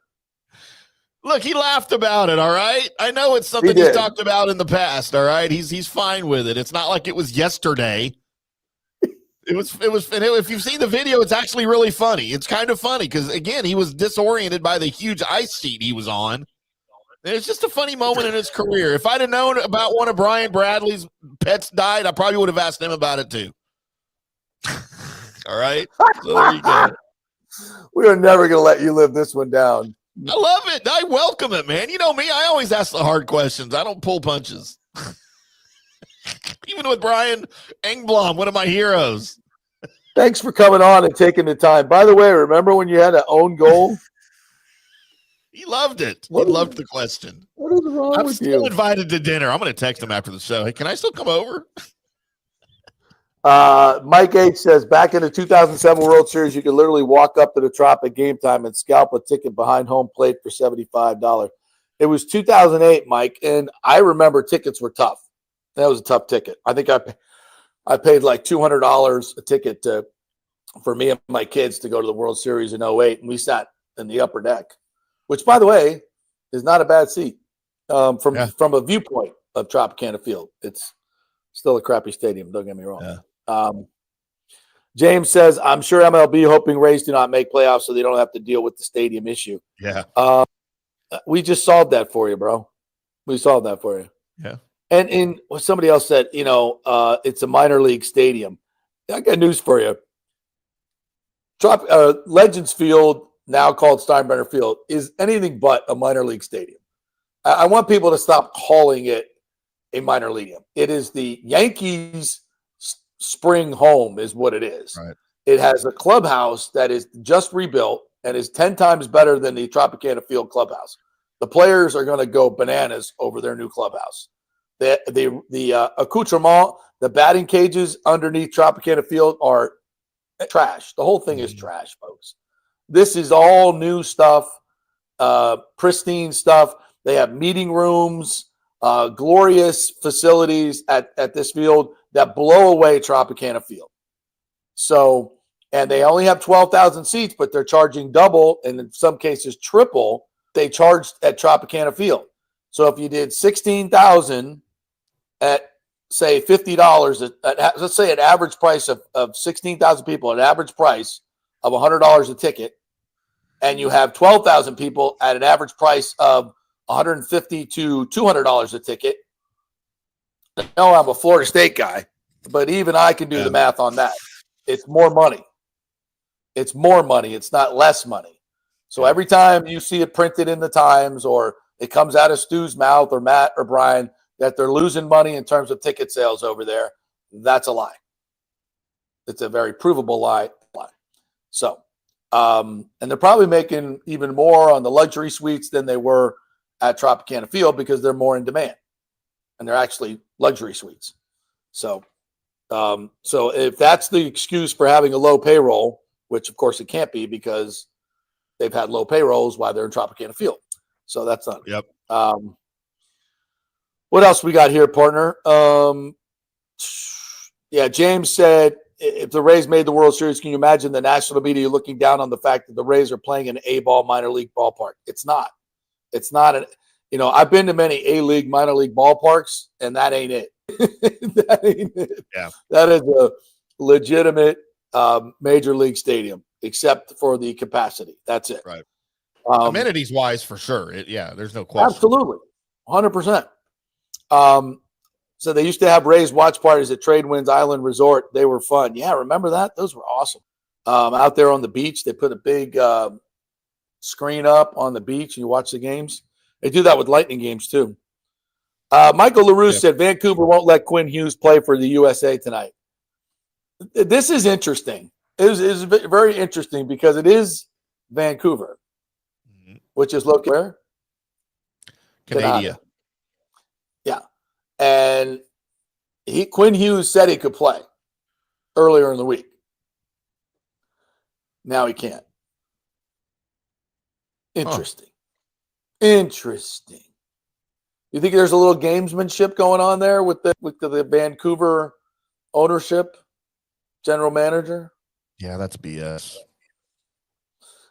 Look, he laughed about it, all right? I know it's something he's talked about in the past, all right? He's fine with it. It's not like it was yesterday. It was, and if you've seen the video, it's actually really funny. It's kind of funny because, again, he was disoriented by the huge ice sheet he was on. And it's just a funny moment in his career. If I'd have known about one of Brian Bradley's pets died, I probably would have asked him about it too. All right? So there you go. We are never going to let you live this one down. I love it. I welcome it, man. You know me. I always ask the hard questions. I don't pull punches. Even with Brian Engblom, one of my heroes. Thanks for coming on and taking the time. By the way, remember when you had an own goal? He loved it. He loved the question. What is wrong with you? I'm still invited to dinner. I'm going to text him after the show. Hey, can I still come over? Mike H says, back in the 2007 World Series, you could literally walk up to the Trop at game time and scalp a ticket behind home plate for $75. It was 2008, Mike, and I remember tickets were tough. That was a tough ticket. I think I paid like $200 a ticket to for me and my kids to go to the World Series in 08, and we sat in the upper deck, which, by the way, is not a bad seat from a viewpoint of Tropicana Field. It's still a crappy stadium, don't get me wrong. Yeah. James says, I'm sure MLB hoping Rays do not make playoffs so they don't have to deal with the stadium issue. Yeah. We just solved that for you, bro. We solved that for you. Yeah. And somebody else said, it's a minor league stadium. I got news for you. Legends Field, now called Steinbrenner Field, is anything but a minor league stadium. I want people to stop calling it a minor league. It is the Yankees' spring home is what it is. Right. It has a clubhouse that is just rebuilt and is 10 times better than the Tropicana Field clubhouse. The players are going to go bananas over their new clubhouse. The accoutrement, the batting cages underneath Tropicana Field are trash. The whole thing is trash, folks. This is all new stuff, pristine stuff. They have meeting rooms, glorious facilities at this field that blow away Tropicana Field. So, and they only have 12,000 seats, but they're charging double and in some cases triple they charged at Tropicana Field. So if you did 16,000 at say $50, let's say an average price of 16,000 people, an average price of $100 a ticket, and you have 12,000 people at an average price of $150 to $200 a ticket. I know I'm a Florida State guy, but even I can do the math on that. It's more money. It's more money. It's not less money. So every time you see it printed in the Times or it comes out of Stu's mouth or Matt or Brian that they're losing money in terms of ticket sales over there, that's a lie. It's a very provable lie. So, and they're probably making even more on the luxury suites than they were at Tropicana Field because they're more in demand. And they're actually luxury suites. So if that's the excuse for having a low payroll, which of course it can't be because they've had low payrolls while they're in Tropicana Field. So that's not. Yep. What else we got here, partner? James said, if the Rays made the World Series, can you imagine the national media looking down on the fact that the Rays are playing in an A-ball minor league ballpark? It's not. It's not. I've been to many A-league minor league ballparks, and that ain't it. That ain't it. Yeah. That is a legitimate major league stadium, except for the capacity. That's it. Right. Amenities wise, for sure. There's no question. Absolutely. 100%. So they used to have Rays watch parties at Tradewinds Island Resort. They were fun. Yeah, remember that? Those were awesome. Out there on the beach, they put a big screen up on the beach and you watch the games. They do that with Lightning games too. Michael LaRue said Vancouver won't let Quinn Hughes play for the USA tonight. This is interesting. It is very interesting because it is Vancouver, which is located where? Canada. Yeah. And Quinn Hughes said he could play earlier in the week. Now he can't. Interesting. Interesting. You think there's a little gamesmanship going on there with the Vancouver ownership, general manager? Yeah, that's BS.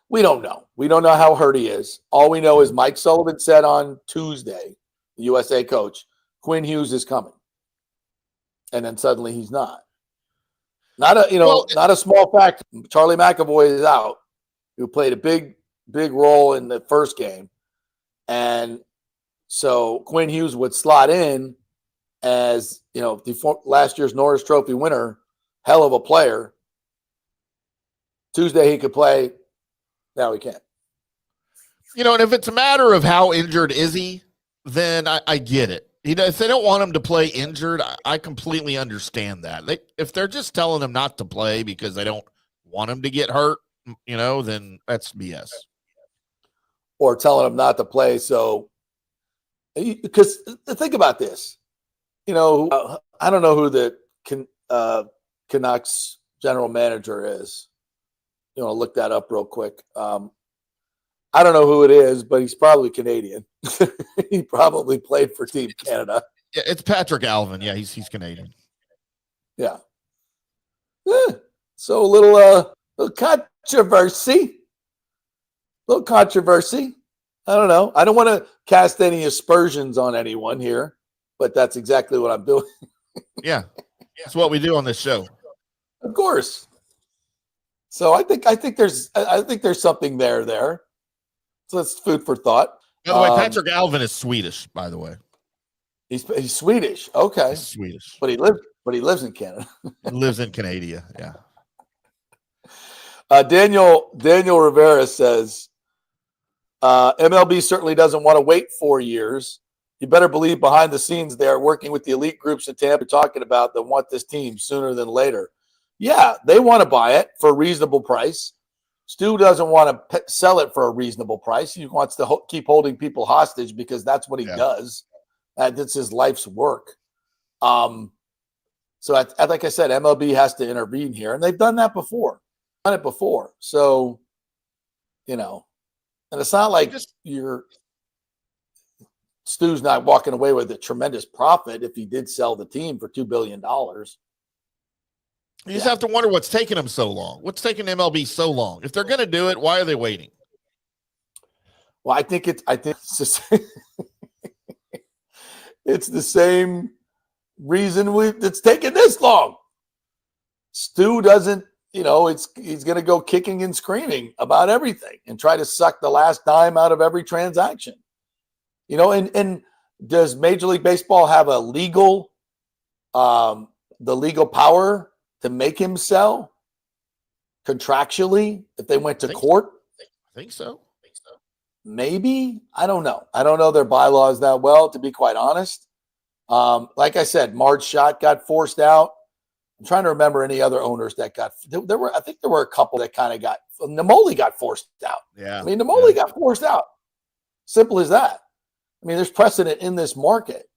We don't know. We don't know how hurt he is. All we know is Mike Sullivan said on Tuesday, the USA coach, Quinn Hughes is coming. And then suddenly he's not. Not a small fact. Charlie McAvoy is out, who played a big role in the first game. And so Quinn Hughes would slot in as, last year's Norris Trophy winner, hell of a player. Tuesday he could play. Now he can't. And if it's a matter of how injured is he, then I get it. If they don't want him to play injured, I completely understand that. If they're just telling him not to play because they don't want him to get hurt, then that's BS. Or telling him not to play. So, because think about this, I don't know who the Canucks general manager is. Look that up real quick. I don't know who it is, but he's probably Canadian. He probably played for Team Canada. Yeah, it's Patrick Alvin. Yeah, he's Canadian. Yeah. So a little controversy. Little controversy. I don't know. I don't want to cast any aspersions on anyone here, but that's exactly what I'm doing. Yeah. That's what we do on this show. Of course. So I think there's something there. So that's food for thought. By the way, Patrick Alvin is Swedish, by the way. He's Swedish. Okay. He's Swedish. But he lives in Canada. He lives in Canada, yeah. Daniel Rivera says MLB certainly doesn't want to wait 4 years. You better believe behind the scenes they're working with the elite groups in Tampa talking about that want this team sooner than later. Yeah, they want to buy it for a reasonable price. Stu doesn't want to sell it for a reasonable price. He wants to keep holding people hostage because that's what he does. That's his life's work. So like I said, MLB has to intervene here, and they've done that before. So, and it's not like Stu's not walking away with a tremendous profit if he did sell the team for $2 billion. You just have to wonder what's taking them so long. What's taking MLB so long? If they're going to do it, why are they waiting? Well, I think it's the same, it's the same reason it's taking this long. Stu doesn't, he's going to go kicking and screaming about everything and try to suck the last dime out of every transaction. And does Major League Baseball have a legal power to make him sell contractually if they went to court? I think so. Maybe. I don't know. I don't know their bylaws that well, to be quite honest. Like I said, Marge Schott got forced out. I'm trying to remember any other owners that got I think there were a couple that kind of Namoli got forced out. Yeah. I mean, Namoli got forced out. Simple as that. I mean, there's precedent in this market.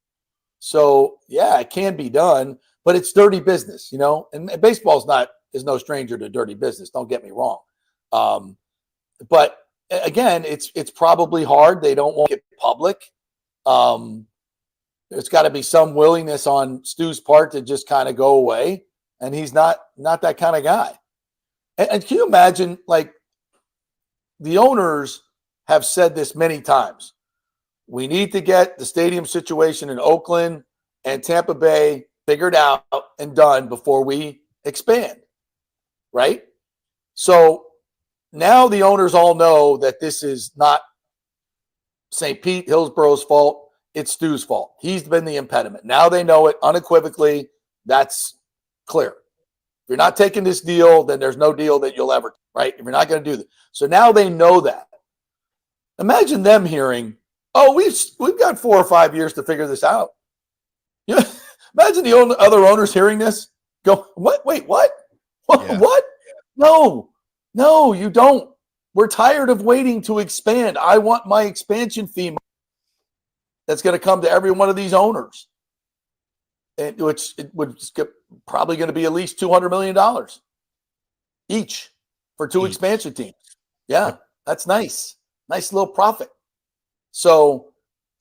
So, yeah, it can be done, but it's dirty business, and baseball is no stranger to dirty business. Don't get me wrong. But again, it's probably hard. They don't want to get public. There's got to be some willingness on Stu's part to just kind of go away. And he's not that kind of guy. And can you imagine, like, the owners have said this many times. We need to get the stadium situation in Oakland and Tampa Bay figured out and done before we expand, right? So now the owners all know that this is not St. Pete, Hillsborough's fault. It's Stu's fault. He's been the impediment. Now they know it unequivocally. That's clear. If you're not taking this deal, then there's no deal that you'll ever, right? If you're not going to do that. So now they know that. Imagine them hearing, oh, we've got 4 or 5 years to figure this out. Imagine the other owners hearing this. Go, what? Wait, what? Yeah. What? No, you don't. We're tired of waiting to expand. I want my expansion fee that's going to come to every one of these owners, which it would probably going to be at least $200 million each for two expansion teams. Yeah, that's nice. Nice little profit. So,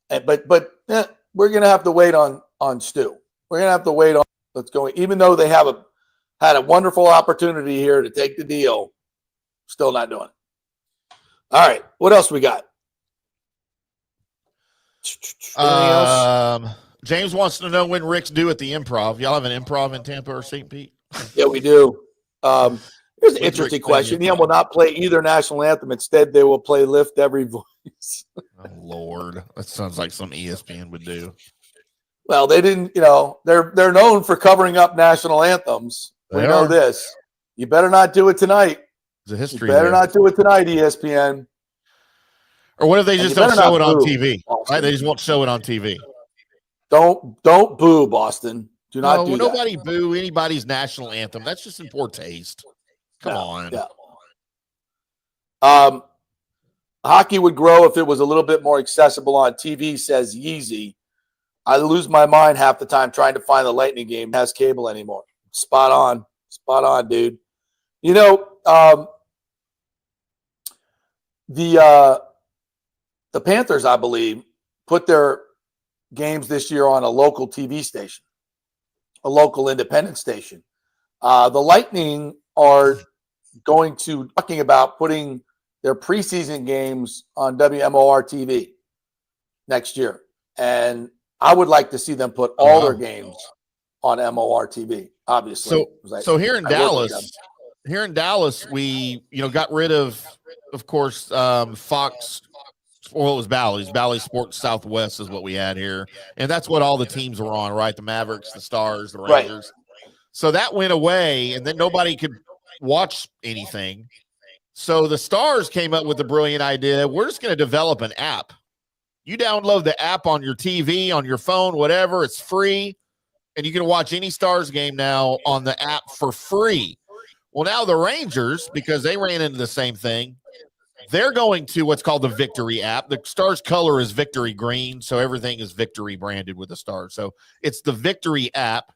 but we're going to have to wait on Stu. We're going to have to wait on what's going. Even though they had a wonderful opportunity here to take the deal, still not doing it. All right, what else we got? James wants to know when Rick's due at the Improv. Y'all have an Improv in Tampa or St. Pete? Yeah, we do. Here's an interesting question. He will not play either national anthem. Instead, they will play "Lift Every Voice." Oh, Lord, that sounds like some ESPN would do. Well, they didn't. They're known for covering up national anthems. We know this. You better not do it tonight. There's a history. You better not do it tonight, ESPN. Or what if they just don't show it on TV? Right? They just won't show it on TV. Don't boo, Boston. Do not do that. Nobody boo anybody's national anthem. That's just in poor taste. Come on. Yeah. Hockey would grow if it was a little bit more accessible on TV, says Yeezy. I lose my mind half the time trying to find the Lightning game. It has cable anymore. Spot on, dude. The Panthers, I believe, put their games this year on a local TV station, a local independent station. The Lightning are going to talking about putting their preseason games on WMOR TV next year. And I would like to see them put all their games on MOR TV, obviously. So here in Dallas, we got rid of course, Fox. Well, it was Bally Sports Southwest is what we had here, and that's what all the teams were on, right? The Mavericks, the Stars, the Rangers. Right. So that went away, and then nobody could watch anything. So the Stars came up with the brilliant idea: we're just going to develop an app. You download the app on your TV, on your phone, whatever. It's free, and you can watch any Stars game now on the app for free. Well, now the Rangers, because they ran into the same thing, they're going to what's called the Victory app. The Stars color is Victory green, so everything is Victory branded with the Stars. So it's the Victory app.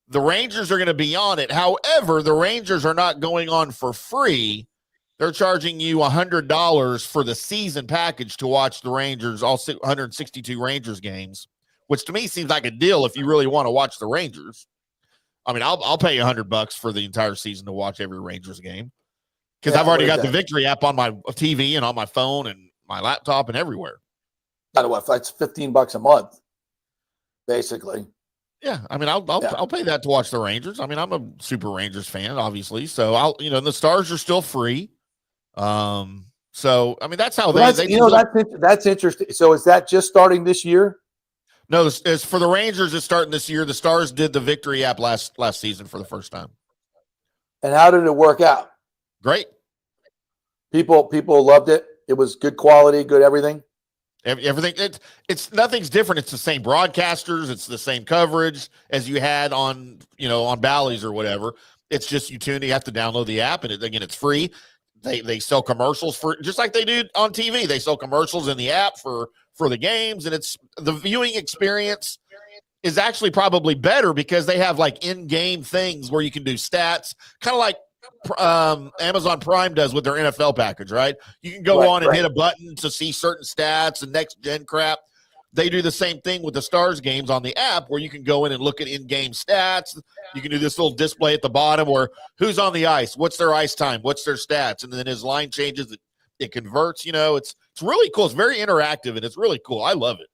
The Rangers are going to be on it. However, the Rangers are not going on for free. They're charging you $100 for the season package to watch the Rangers, all 162 Rangers games, which to me seems like a deal if you really want to watch the Rangers. I mean, I'll pay $100 for the entire season to watch every Rangers game because I've already got the Victory app on my TV and on my phone and my laptop and everywhere. By the way, that's $15 a month, basically. Yeah, I mean, I'll pay that to watch the Rangers. I mean, I'm a super Rangers fan, obviously, so and the Stars are still free. So I mean, that's how that's interesting. So is that just starting this year? No, it's for the Rangers. It's starting this year. The Stars did the Victory app last season for the first time. And how did it work out? Great. People loved it. It was good quality, good everything. Everything. It's nothing's different. It's the same broadcasters. It's the same coverage as you had on on Bally's or whatever. It's just you have to download the app, and again, it's free. They sell commercials for just like they do on TV. They sell commercials in the app for the games, and it's the viewing experience is actually probably better because they have like in-game things where you can do stats, kind of like Amazon Prime does with their NFL package, right? You can go on and hit a button to see certain stats and next-gen crap. They do the same thing with the Stars games on the app where you can go in and look at in-game stats. You can do this little display at the bottom where who's on the ice, what's their ice time, what's their stats, and then as line changes, it converts. It's really cool. It's very interactive, and it's really cool. I love it.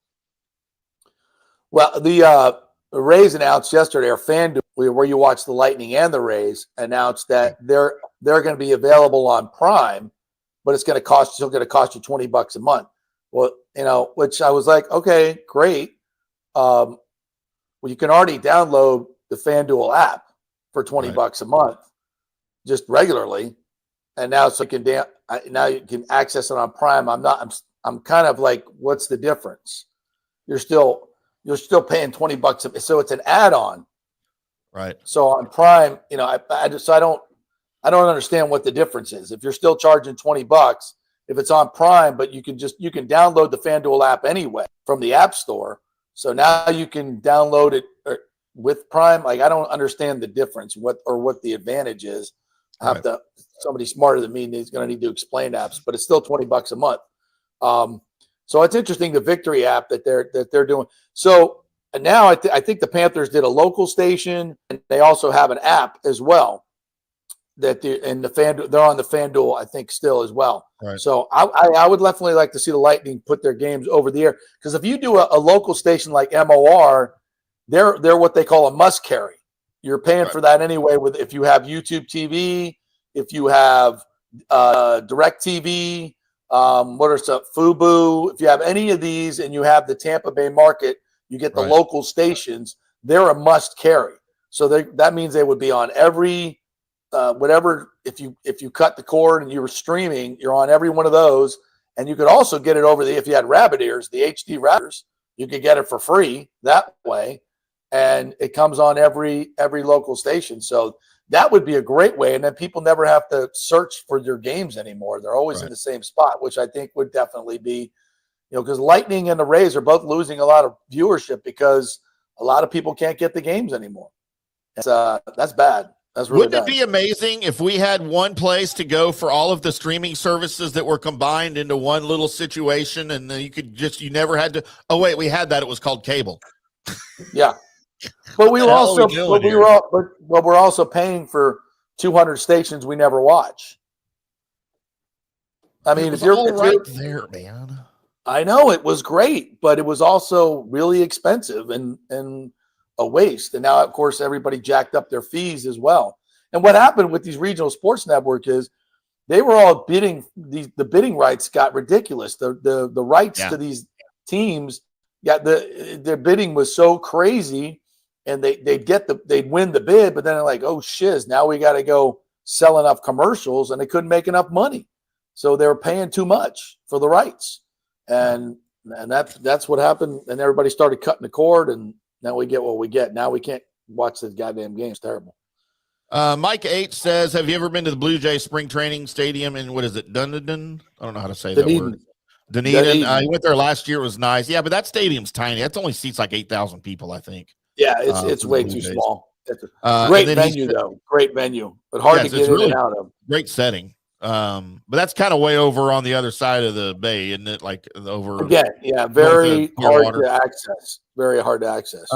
Well, the Rays announced yesterday, or FanDuel, where you watch the Lightning and the Rays, announced that they're going to be available on Prime, but it's going to cost you $20 a month. Well, which I was like, okay, great. Well, you can already download the FanDuel app for $20 a month, just regularly, and now now you can access it on Prime. I'm kind of like, what's the difference? You're still paying $20, so it's an add-on, right? So on Prime, I don't understand what the difference is. If you're still charging $20. If it's on Prime, but you can download the FanDuel app anyway from the App Store. So now you can download it with Prime. Like, I don't understand the difference, what the advantage is. Somebody smarter than me is going to need to explain apps, but it's still $20 a month. So it's interesting, the Victory app that they're doing. So now I think the Panthers did a local station, and they also have an app as well. They're on the FanDuel, I think, still as well. Right. So I would definitely like to see the Lightning put their games over the air, because if you do a local station like MOR, they're what they call a must carry. You're paying for that anyway. If you have YouTube TV, if you have Direct TV, what are some Fubo? If you have any of these and you have the Tampa Bay market, you get the local stations. They're a must carry. So that means they would be on every. Whatever, if you cut the cord and you were streaming, you're on every one of those, and you could also get it if you had rabbit ears, the HD rabbit ears, you could get it for free that way, and it comes on every local station. So that would be a great way, and then people never have to search for your games anymore. They're always in the same spot, which I think would definitely be, because Lightning and the Rays are both losing a lot of viewership because a lot of people can't get the games anymore. That's bad. Really Wouldn't it be amazing if we had one place to go for all of the streaming services that were combined into one little situation, and then you never had to? Oh wait, we had that. It was called cable. Yeah, but we're also paying for 200 stations we never watch. I mean, if you're there, man. I know it was great, but it was also really expensive and a waste. And now, of course, everybody jacked up their fees as well. And what happened with these regional sports network is they were all bidding. The bidding rights got ridiculous. The rights to these teams their bidding was so crazy, and they'd win the bid, but then they're like, oh shiz, now we got to go sell enough commercials, and they couldn't make enough money, so they were paying too much for the rights, and that's what happened. And everybody started cutting the cord, and now we get what we get. Now we can't watch this goddamn game. It's terrible. Mike H says, have you ever been to the Blue Jay spring training stadium in, what is it, Dunedin? I don't know how to say that word. Dunedin. I went there last year. It was nice. Yeah, but that stadium's tiny. That's only seats like 8,000 people, I think. Yeah, it's way too small. It's a great venue, though. Great venue, but hard to get in and out of. Great setting. But that's kind of way over on the other side of the bay, isn't it? Like over again, very hard to access. Very hard to access.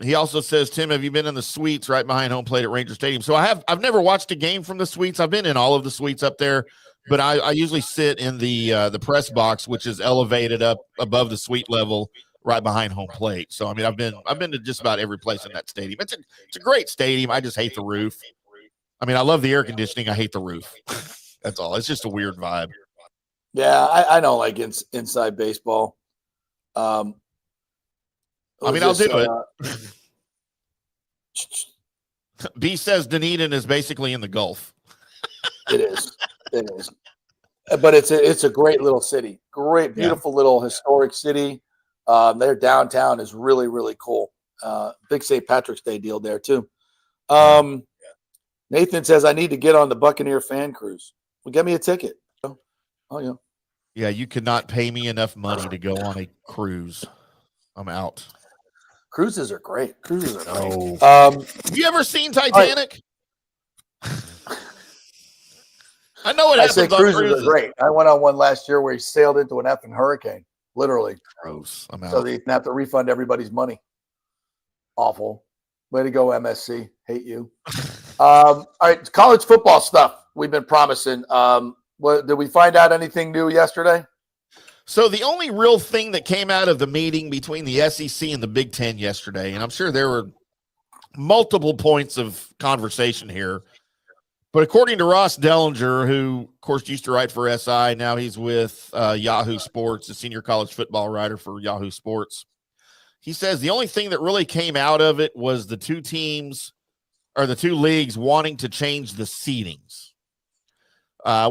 He also says, Tim, have you been in the suites right behind home plate at Ranger Stadium? So I've never watched a game from the suites. I've been in all of the suites up there, but I usually sit in the press box, which is elevated up above the suite level, right behind home plate. So I mean, I've been to just about every place in that stadium. It's a great stadium. I just hate the roof. I mean, I love the air conditioning. I hate the roof. That's all. It's just a weird vibe. Yeah, I don't like inside baseball. I mean, I'll do it. B says Dunedin is basically in the Gulf. It is. It is. But it's a great little city. Great, beautiful little historic city. Their downtown is really, really cool. Big St. Patrick's Day deal there, too. Nathan says, I need to get on the Buccaneer fan cruise. Well, get me a ticket. Oh, yeah. Yeah, you could not pay me enough money to go on a cruise. I'm out. Cruises are great. Oh. Have you ever seen Titanic? I know what happens. I say cruises are great. I went on one last year where he sailed into an effing hurricane, literally. Gross. I'm out. So they have to refund everybody's money. Awful. Way to go, MSC. Hate you. All right, college football stuff we've been promising. Did we find out anything new yesterday? So the only real thing that came out of the meeting between the SEC and the Big Ten yesterday, and I'm sure there were multiple points of conversation here, but according to Ross Dellinger, who, of course, used to write for SI, now he's with Yahoo Sports, a senior college football writer for Yahoo Sports, he says the only thing that really came out of it was the two teams or the two leagues wanting to change the seedings.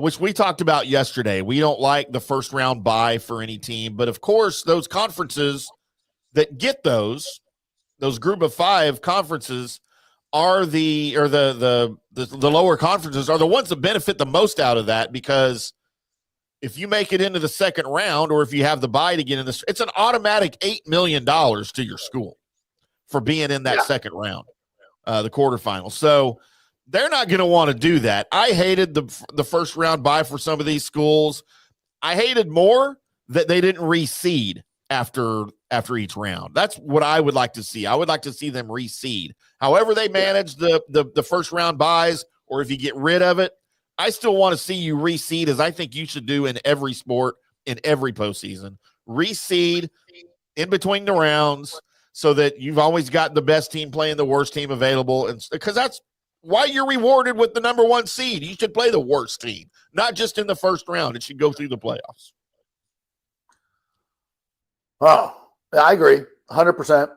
Which we talked about yesterday. We don't like the first round bye for any team, but of course, those conferences that get those group of five conferences are the lower conferences are the ones that benefit the most out of that, because if you make it into the second round, or if you have the bye to get in this, it's an automatic $8 million to your school for being in that second round, the quarterfinals. So they're not going to want to do that. I hated the first round bye for some of these schools. I hated more that they didn't reseed after each round. That's what I would like to see. I would like to see them reseed. However they manage the first round buys, or if you get rid of it, I still want to see you reseed, as I think you should do in every sport, in every postseason. Reseed in between the rounds so that you've always got the best team playing the worst team available, and because that's why you're rewarded with the number one seed. You should play the worst team, not just in the first round. It should go through the playoffs. Oh, I agree. 100%.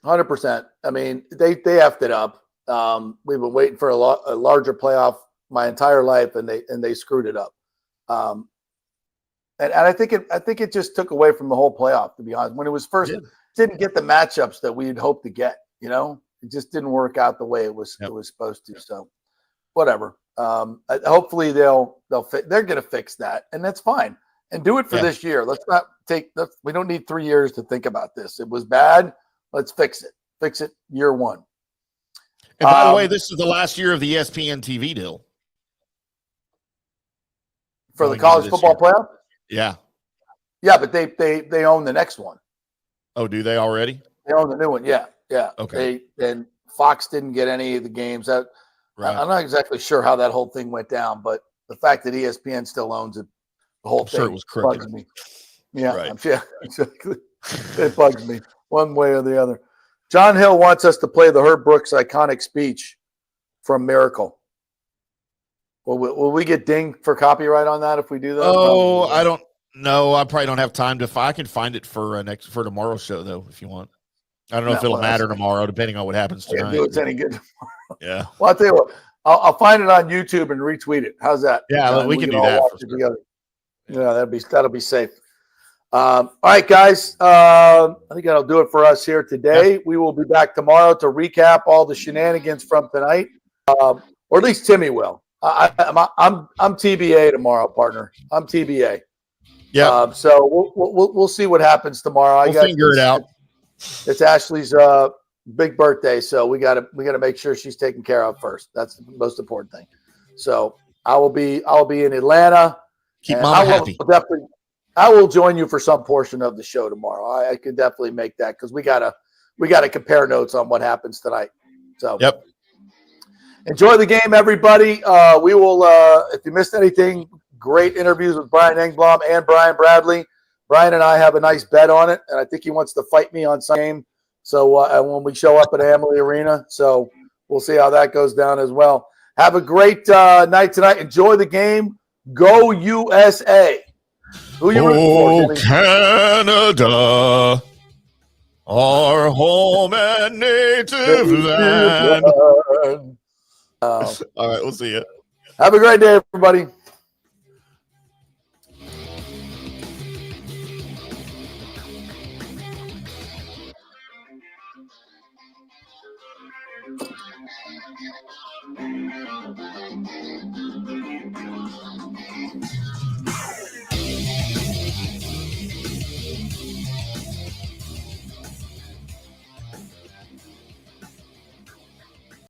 100%. I mean, they effed it up. We've been waiting for a larger playoff my entire life, and they screwed it up. And I think it just took away from the whole playoff, to be honest. When it was first, didn't get the matchups that we'd hoped to get, you know? It just didn't work out the way it was supposed to. So, whatever. Hopefully they're going to fix that, and that's fine. And do it for this year. Let's not we don't need 3 years to think about this. It was bad. Let's fix it. Fix it year one. And by the way, this is the last year of the ESPN TV deal for the college football playoff. Yeah. Yeah, but they own the next one. Oh, do they already? They own the new one. Yeah. Yeah. Okay. And Fox didn't get any of the games. That Right. I'm not exactly sure how that whole thing went down, but the fact that ESPN still owns it, the whole thing sure it was crooked. bugs me. Yeah, Right. yeah, exactly. It bugs me one way or the other. John Hill wants us to play the Herb Brooks iconic speech from Miracle. Will we get dinged for copyright on that if we do that? Oh, I don't know. I probably don't have time to. I can find it for tomorrow's show though, if you want. I don't know if it'll matter tomorrow, depending on what happens tonight. Do it's any good tomorrow. Yeah. Well, I'll tell you what. I'll find it on YouTube and retweet it. How's that? Yeah, John? we can do all that watch for it sure. together. Yeah, that'll be safe. All right, guys. I think that'll do it for us here today. We will be back tomorrow to recap all the shenanigans from tonight, or at least Timmy will. I'm TBA tomorrow, partner. I'm TBA. Yeah. So we'll see what happens tomorrow. We'll figure it out. It's Ashley's big birthday, so we gotta make sure she's taken care of first. That's the most important thing. So I will be in Atlanta. Keep Mama happy. I will join you for some portion of the show tomorrow. I could definitely make that because we gotta compare notes on what happens tonight. So yep. Enjoy the game, everybody. We will. If you missed anything, great interviews with Brian Engblom and Brian Bradley. Brian and I have a nice bet on it, and I think he wants to fight me on some game. So and when we show up at Amalie Arena, so we'll see how that goes down as well. Have a great night tonight. Enjoy the game. Go USA. Who you rooting for, Canada, our home and native land. All right, we'll see you. Have a great day, everybody.